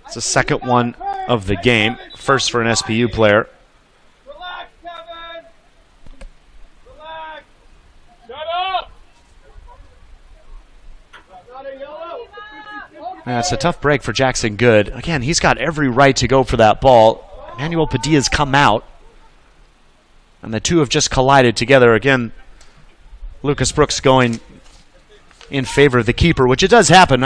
It's the second one of the game. First for an SPU player. Relax, Kevin. Relax. Shut up. Not a yellow. Yeah, it's a tough break for Jackson Good. Again, he's got every right to go for that ball. Emmanuel Padilla's come out. And the two have just collided together. Again, Lucas Brooks going in favor of the keeper, which it does happen.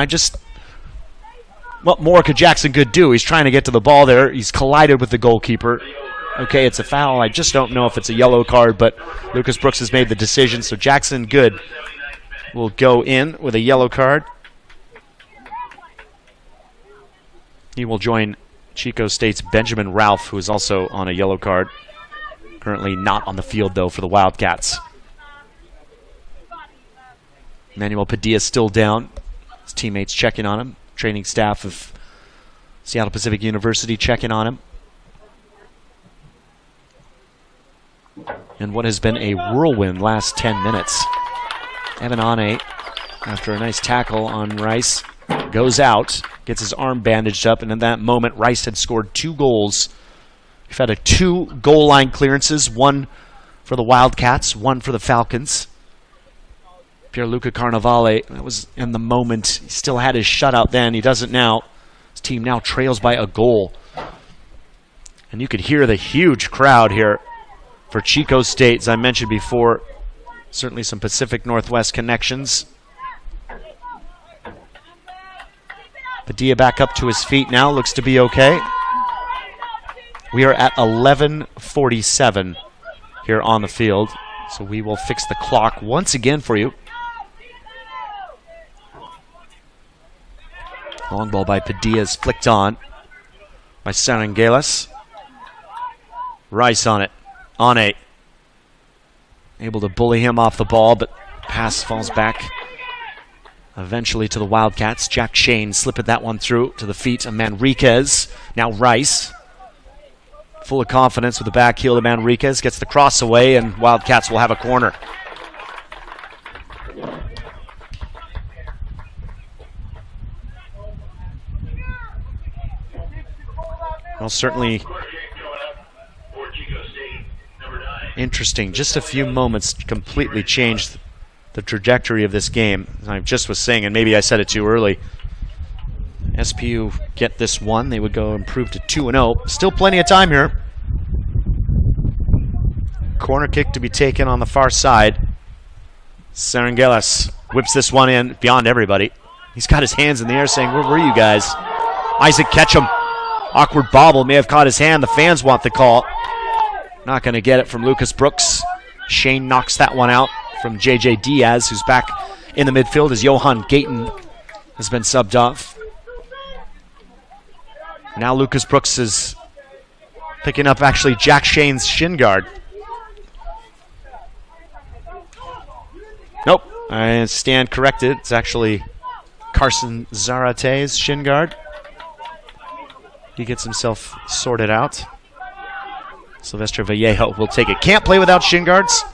What more could Jackson Good do? He's trying to get to the ball there. He's collided with the goalkeeper. Okay, it's a foul. I just don't know if it's a yellow card, but Lucas Brooks has made the decision, so Jackson Good will go in with a yellow card. He will join Chico State's Benjamin Ralph, who is also on a yellow card. Currently not on the field, though, for the Wildcats. Emmanuel Padilla still down. His teammates checking on him. Training staff of Seattle Pacific University checking on him. in what has been a whirlwind last 10 minutes. Evan Ane, after a nice tackle on Rice, goes out, gets his arm bandaged up, and in that moment, Rice had scored 2 goals. We've had 2 goal line clearances, one for the Wildcats, one for the Falcons. Pierluca Carnevale, that was in the moment. He still had his shutout then. He doesn't now. His team now trails by a goal. And you could hear the huge crowd here for Chico State, as I mentioned before. Certainly some Pacific Northwest connections. Padilla back up to his feet now. Looks to be okay. We are at 11:47 here on the field. So we will fix the clock once again for you. Long ball by Padilla is flicked on by Sarangelas. Rice on it. Ane. Able to bully him off the ball, but pass falls back eventually to the Wildcats. Jack Shane slipping that one through to the feet of Manriquez. Now Rice. Full of confidence with the back heel to Manriquez. Gets the cross away, and Wildcats will have a corner. Well, certainly interesting. Just a few moments completely changed the trajectory of this game. As I just was saying, and maybe I said it too early, SPU get this one, they would go improve to 2-0. Still plenty of time here. Corner kick to be taken on the far side. Sarangelas whips this one in beyond everybody. He's got his hands in the air saying, "Where were you guys?" Isaac Ketchum. Awkward bobble, may have caught his hand. The fans want the call. Not going to get it from Lucas Brooks. Shane knocks that one out from J.J. Diaz, who's back in the midfield as Johan Gayton has been subbed off. Now Lucas Brooks is picking up actually Jack Shane's shin guard. Nope, I stand corrected. It's actually Carson Zarate's shin guard. He gets himself sorted out. Sylvester Vallejo will take it. Can't play without shin guards.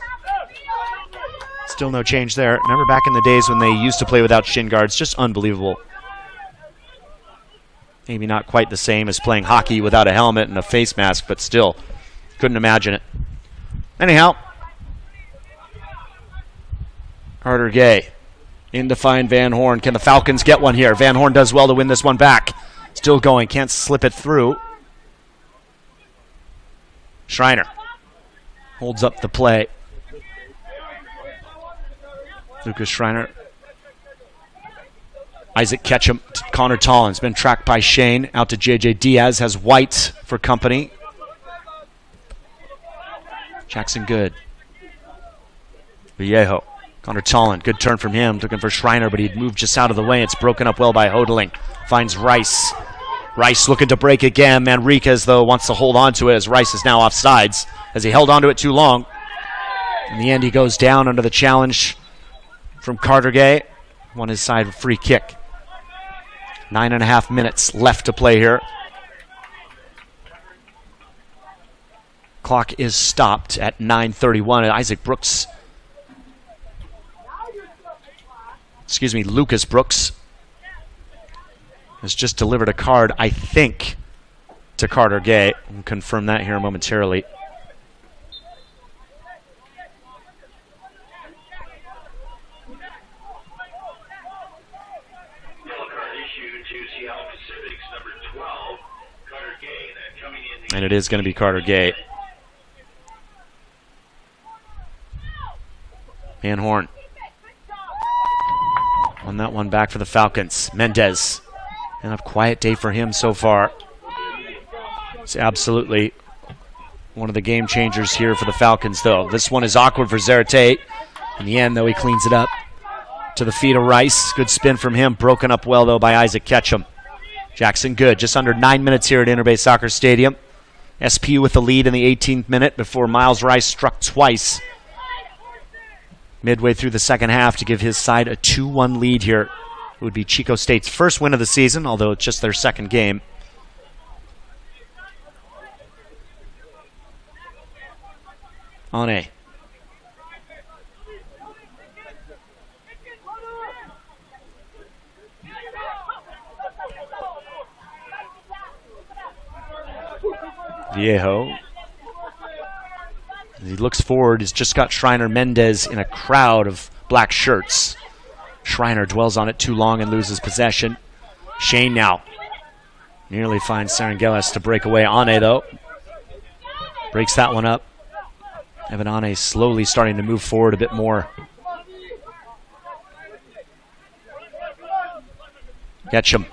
Still no change there. Remember back in the days when they used to play without shin guards? Just unbelievable. Maybe not quite the same as playing hockey without a helmet and a face mask, but still, couldn't imagine it. Anyhow, Carter Gay in to find Van Horn. Can the Falcons get one here? Van Horn does well to win this one back. Still going, can't slip it through. Schreiner holds up the play. Lucas Schreiner. Isaac Ketchum to Connor Tollins. Been tracked by Shane. Out to J.J. Diaz. Has White for company. Jackson Good. Vallejo. Connor Tollin. Good turn from him. Looking for Schreiner, but he'd moved just out of the way. It's broken up well by Hodeling. Finds Rice. Rice looking to break again. Manriquez, though, wants to hold on to it as Rice is now offsides, as he held on to it too long. In the end, he goes down under the challenge from Carter Gay. Won his side with a free kick. 9.5 minutes left to play here. Clock is stopped at 9:31. And Isaac Brooks, Lucas Brooks has just delivered a card, I think, to Carter Gay. We'll confirm that here momentarily. And it is going to be Carter Gay. Van Horn. Won that one back for the Falcons. Mendez. And a quiet day for him so far. It's absolutely one of the game changers here for the Falcons, though. This one is awkward for Zarate. In the end, though, he cleans it up to the feet of Rice. Good spin from him. Broken up well, though, by Isaac Ketchum. Jackson Good. Just under 9 minutes here at Interbay Soccer Stadium. SPU with the lead in the 18th minute before Miles Rice struck twice midway through the second half to give his side a 2-1 lead here. It would be Chico State's first win of the season, although it's just their second game. Ane. Viejo. As he looks forward, he's just got Schreiner Mendez in a crowd of black shirts. Schreiner dwells on it too long and loses possession. Shane now. Nearly finds Serengelis to break away. Ane, though, breaks that one up. Evan Ane slowly starting to move forward a bit more. Ketchum.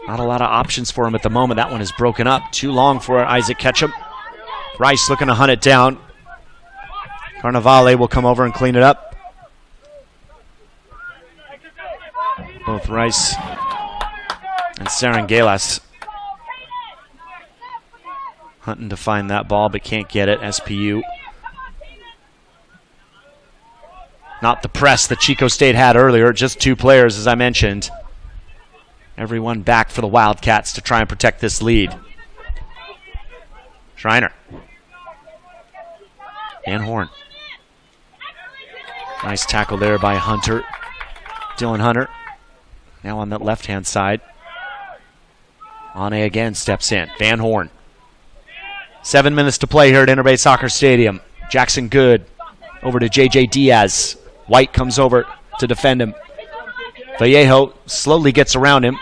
Not a lot of options for him at the moment. That one is broken up. Too long for Isaac Ketchum. Rice looking to hunt it down. Carnavale will come over and clean it up. Both Rice and Serengelis hunting to find that ball, but can't get it. SPU. Not the press that Chico State had earlier. Just 2 players, as I mentioned. Everyone back for the Wildcats to try and protect this lead. Schreiner. Van Horn. Nice tackle there by Hunter. Dylan Hunter. Now on that left-hand side. Ane again steps in. Van Horn. 7 minutes to play here at Interbay Soccer Stadium. Jackson Good over to JJ Diaz. White comes over to defend him. Vallejo slowly gets around him.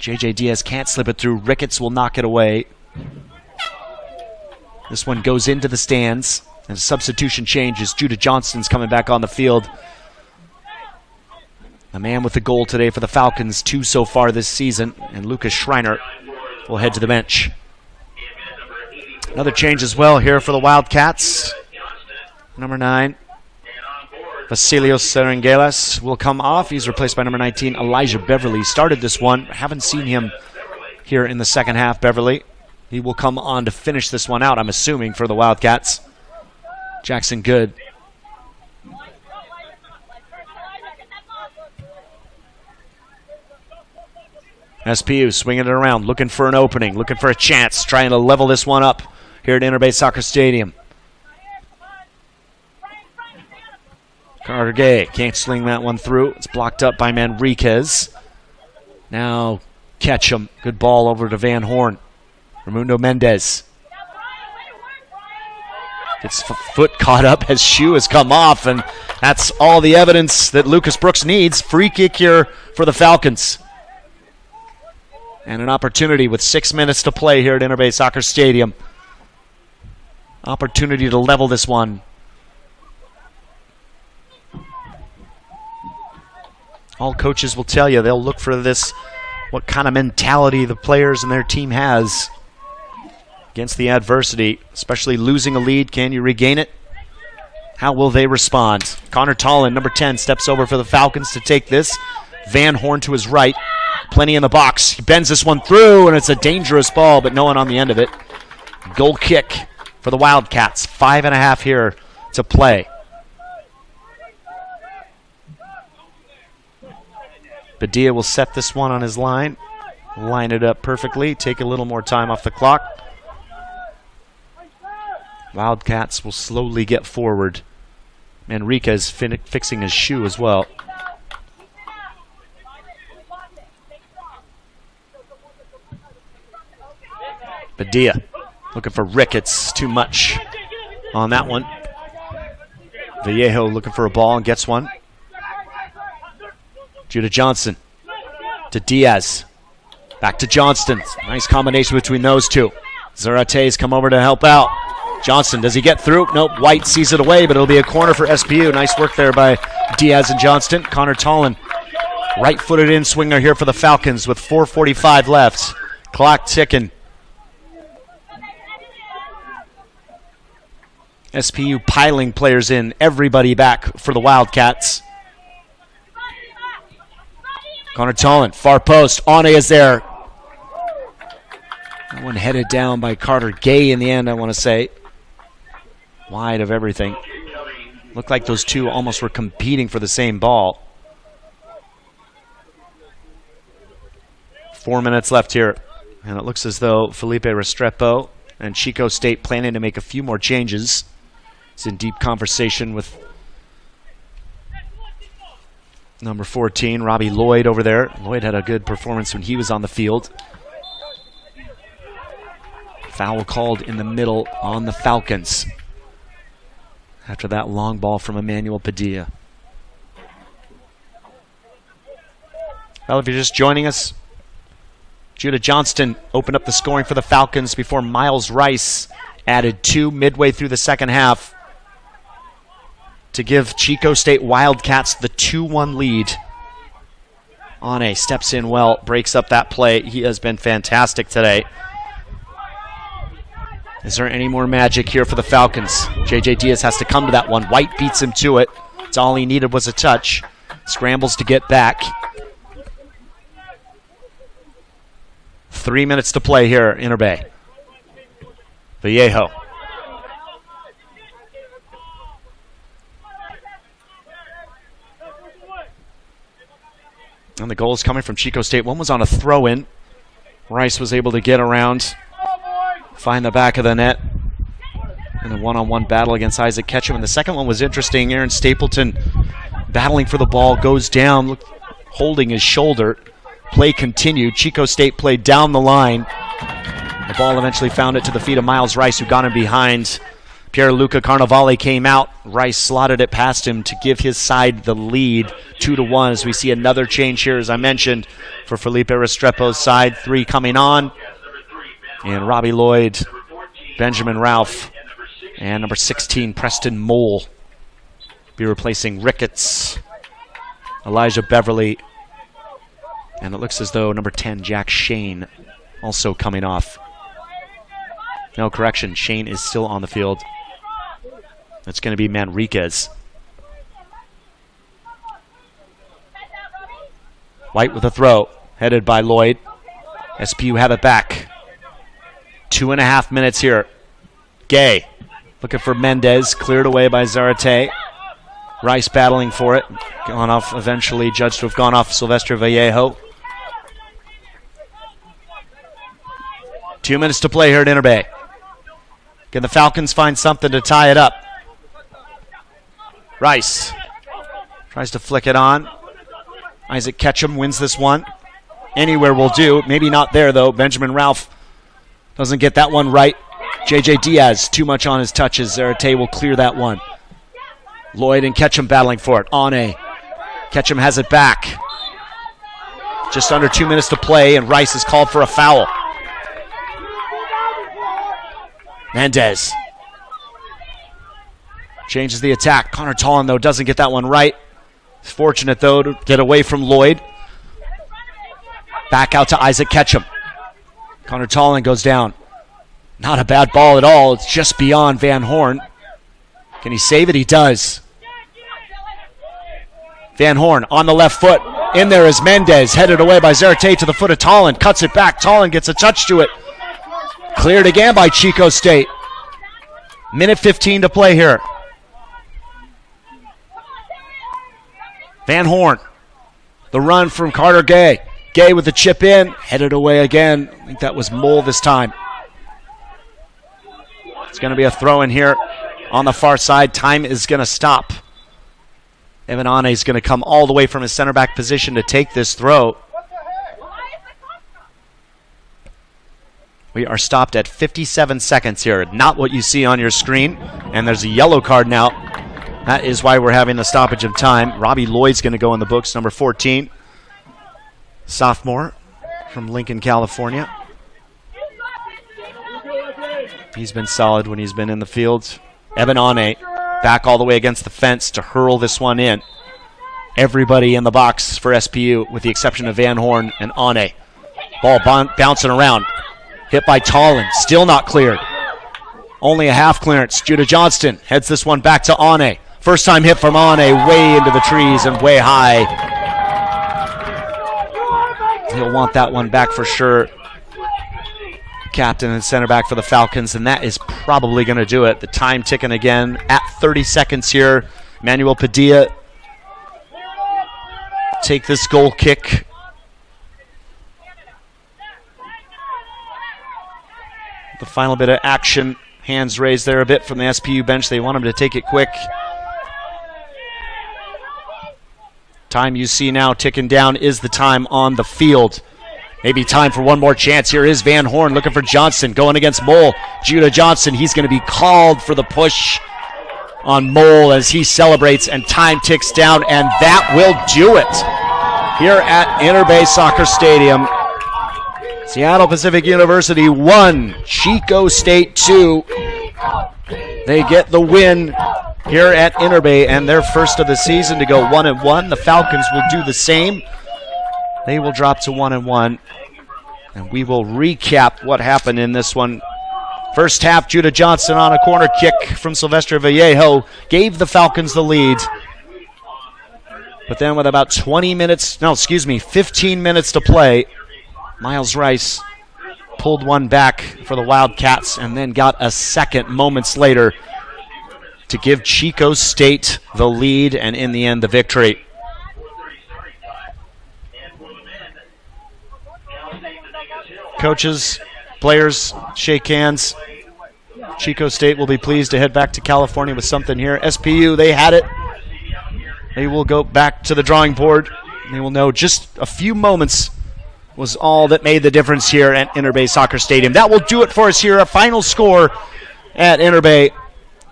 JJ Diaz can't slip it through. Ricketts will knock it away. This one goes into the stands. And a substitution changes. Judah Johnston's coming back on the field. A man with the goal today for the Falcons, 2 so far this season. And Lucas Schreiner will head to the bench. Another change as well here for the Wildcats. Number 9. Vasilios Serengelis will come off. He's replaced by number 19, Elijah Beverly. Started this one. Haven't seen him here in the second half, Beverly. He will come on to finish this one out, I'm assuming, for the Wildcats. Jackson Good. SPU swinging it around, looking for an opening, looking for a chance, trying to level this one up here at Interbay Soccer Stadium. Carter Gay can't sling that one through. It's blocked up by Manriquez. Now Ketchum. Good ball over to Van Horn. Raimundo Mendez. Gets foot caught up as shoe has come off, and that's all the evidence that Lucas Brooks needs. Free kick here for the Falcons. And an opportunity with 6 minutes to play here at Interbay Soccer Stadium. Opportunity to level this one. All coaches will tell you they'll look for this, what kind of mentality the players and their team has against the adversity, especially losing a lead. Can you regain it? How will they respond? Connor Tollin, number 10, steps over for the Falcons to take this. Van Horn to his right. Plenty in the box. He bends this one through, and it's a dangerous ball, but no one on the end of it. Goal kick for the Wildcats. 5.5 here to play. Badia will set this one on his line. Line it up perfectly. Take a little more time off the clock. Wildcats will slowly get forward. Manriquez fixing his shoe as well. Badia looking for Ricketts. Too much on that one. Vallejo looking for a ball and gets one. Judah Johnson to Diaz. Back to Johnston. Nice combination between those two. Zarate's come over to help out. Johnson, does he get through? Nope. White sees it away, but it'll be a corner for SPU. Nice work there by Diaz and Johnston. Connor Tollin, right-footed in swinger here for the Falcons with 4:45 left. Clock ticking. SPU piling players in. Everybody back for the Wildcats. Connor Tollin, far post. Ane is there. That one headed down by Carter Gay in the end, I want to say. Wide of everything. Looked like those two almost were competing for the same ball. 4 minutes left here. And it looks as though Felipe Restrepo and Chico State planning to make a few more changes. He's in deep conversation with number 14, Robbie Lloyd over there. Lloyd had a good performance when he was on the field. Foul called in the middle on the Falcons after that long ball from Emmanuel Padilla. Well, if you're just joining us, Judah Johnston opened up the scoring for the Falcons before Miles Rice added 2 midway through the second half to give Chico State Wildcats the 2-1 lead. Ane steps in well, breaks up that play. He has been fantastic today. Is there any more magic here for the Falcons? J.J. Diaz has to come to that one. White beats him to it. That's all he needed was a touch. Scrambles to get back. 3 minutes to play here, Inter Bay. Vallejo. And the goal is coming from Chico State. One was on a throw-in. Rice was able to get around, find the back of the net, and a one-on-one battle against Isaac Ketchum. And the second one was interesting. Aaron Stapleton battling for the ball, goes down, holding his shoulder. Play continued. Chico State played down the line. The ball eventually found it to the feet of Miles Rice, who got him behind. Pierluca Carnevale came out. Rice slotted it past him to give his side the lead, 2-1, as we see another change here, as I mentioned, for Felipe Restrepo's side. 3 coming on. And Robbie Lloyd, Benjamin Ralph, and number 16, Preston Mole, be replacing Ricketts, Elijah Beverly, and it looks as though number 10, Jack Shane, also coming off. No, correction, Shane is still on the field. It's going to be Manriquez. White with a throw, headed by Lloyd. SPU have it back. 2.5 minutes here. Gay looking for Mendez, cleared away by Zarate. Rice battling for it. Gone off eventually, judged to have gone off Sylvester Vallejo. 2 minutes to play here at Inter Bay. Can the Falcons find something to tie it up? Rice tries to flick it on. Isaac Ketchum wins this one. Anywhere will do. Maybe not there, though. Benjamin Ralph doesn't get that one right. J.J. Diaz, too much on his touches. Zarate will clear that one. Lloyd and Ketchum battling for it. Ane. Ketchum has it back. Just under 2 minutes to play, and Rice is called for a foul. Mendez changes the attack. Connor Tollin, though, doesn't get that one right. He's fortunate, though, to get away from Lloyd. Back out to Isaac Ketchum. Connor Tollin goes down. Not a bad ball at all. It's just beyond Van Horn. Can he save it? He does. Van Horn on the left foot. In there is Mendez, headed away by Zarate to the foot of Tollin. Cuts it back. Tollin gets a touch to it. Cleared again by Chico State. Minute 15 to play here. Van Horn. The run from Carter Gay. Gay with the chip in. Headed away again. I think that was Mole this time. It's going to be a throw in here on the far side. Time is going to stop. Evan Ane is going to come all the way from his center back position to take this throw. We are stopped at 57 seconds here. Not what you see on your screen. And there's a yellow card now. That is why we're having a stoppage of time. Robbie Lloyd's going to go in the books, number 14. Sophomore from Lincoln, California. He's been solid when he's been in the field. Evan Ane back all the way against the fence to hurl this one in. Everybody in the box for SPU with the exception of Van Horn and Ane. Ball bouncing around. Hit by Tollin. Still not cleared. Only a half clearance. Judah Johnston heads this one back to Ane. First time hit from Ane, way into the trees and way high. He'll want that one back for sure. Captain and center back for the Falcons, and that is probably going to do it. The time ticking again at 30 seconds here. Manuel Padilla take this goal kick. The final bit of action hands raised there a bit from the SPU bench. They want him to take it quick. Time you see now ticking down is the time on the field. Maybe time for one more chance. Here is Van Horn looking for Johnson, going against Mole. Judah Johnson, he's going to be called for the push on Mole as he celebrates, and time ticks down, and that will do it here at Interbay Soccer Stadium. Seattle Pacific University 1, Chico State 2. They get the win here at Interbay, and their first of the season to go 1-1. The Falcons will do the same. They will drop to 1-1, and we will recap what happened in this one. First half, Judah Johnson on a corner kick from Sylvester Vallejo gave the Falcons the lead. But then with about 15 minutes to play, Miles Rice pulled one back for the Wildcats and then got a second moments later to give Chico State the lead and in the end the victory. Coaches, players, shake hands. Chico State will be pleased to head back to California with something here. SPU, they had it. They will go back to the drawing board. They will know just a few moments was all that made the difference here at Interbay Soccer Stadium. That will do it for us here. A final score at Interbay.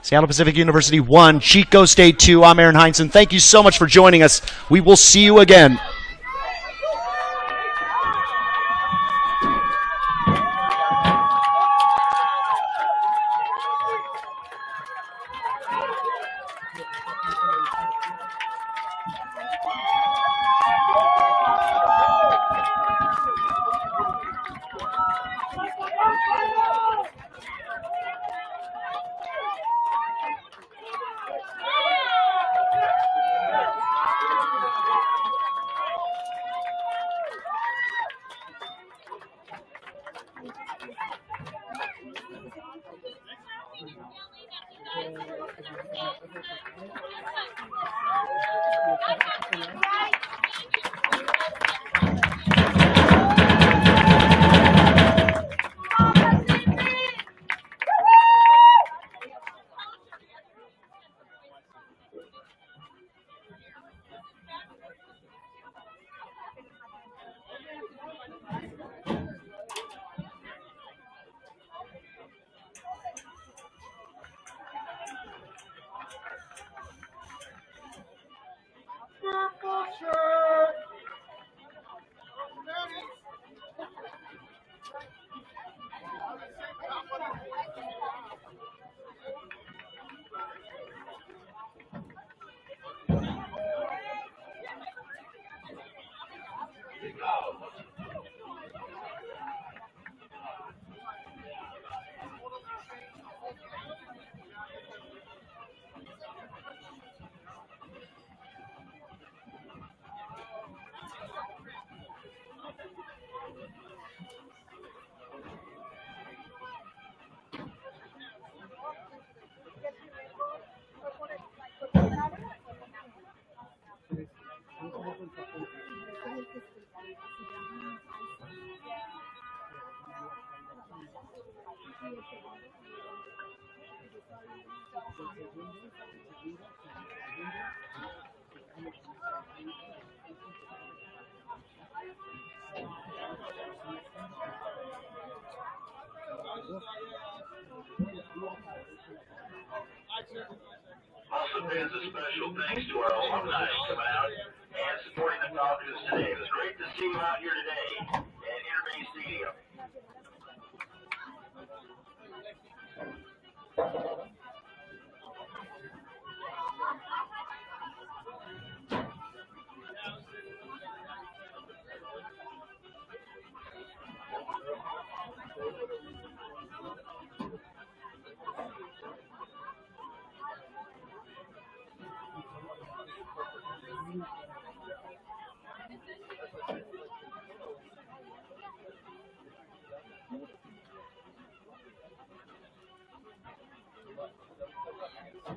Seattle Pacific University 1, Chico State 2. I'm Aaron Heinzen. Thank you so much for joining us. We will see you again. Also pays a special thanks to our alumni coming out and supporting the Falcons today. It was great to see you out here today at Interbay Stadium.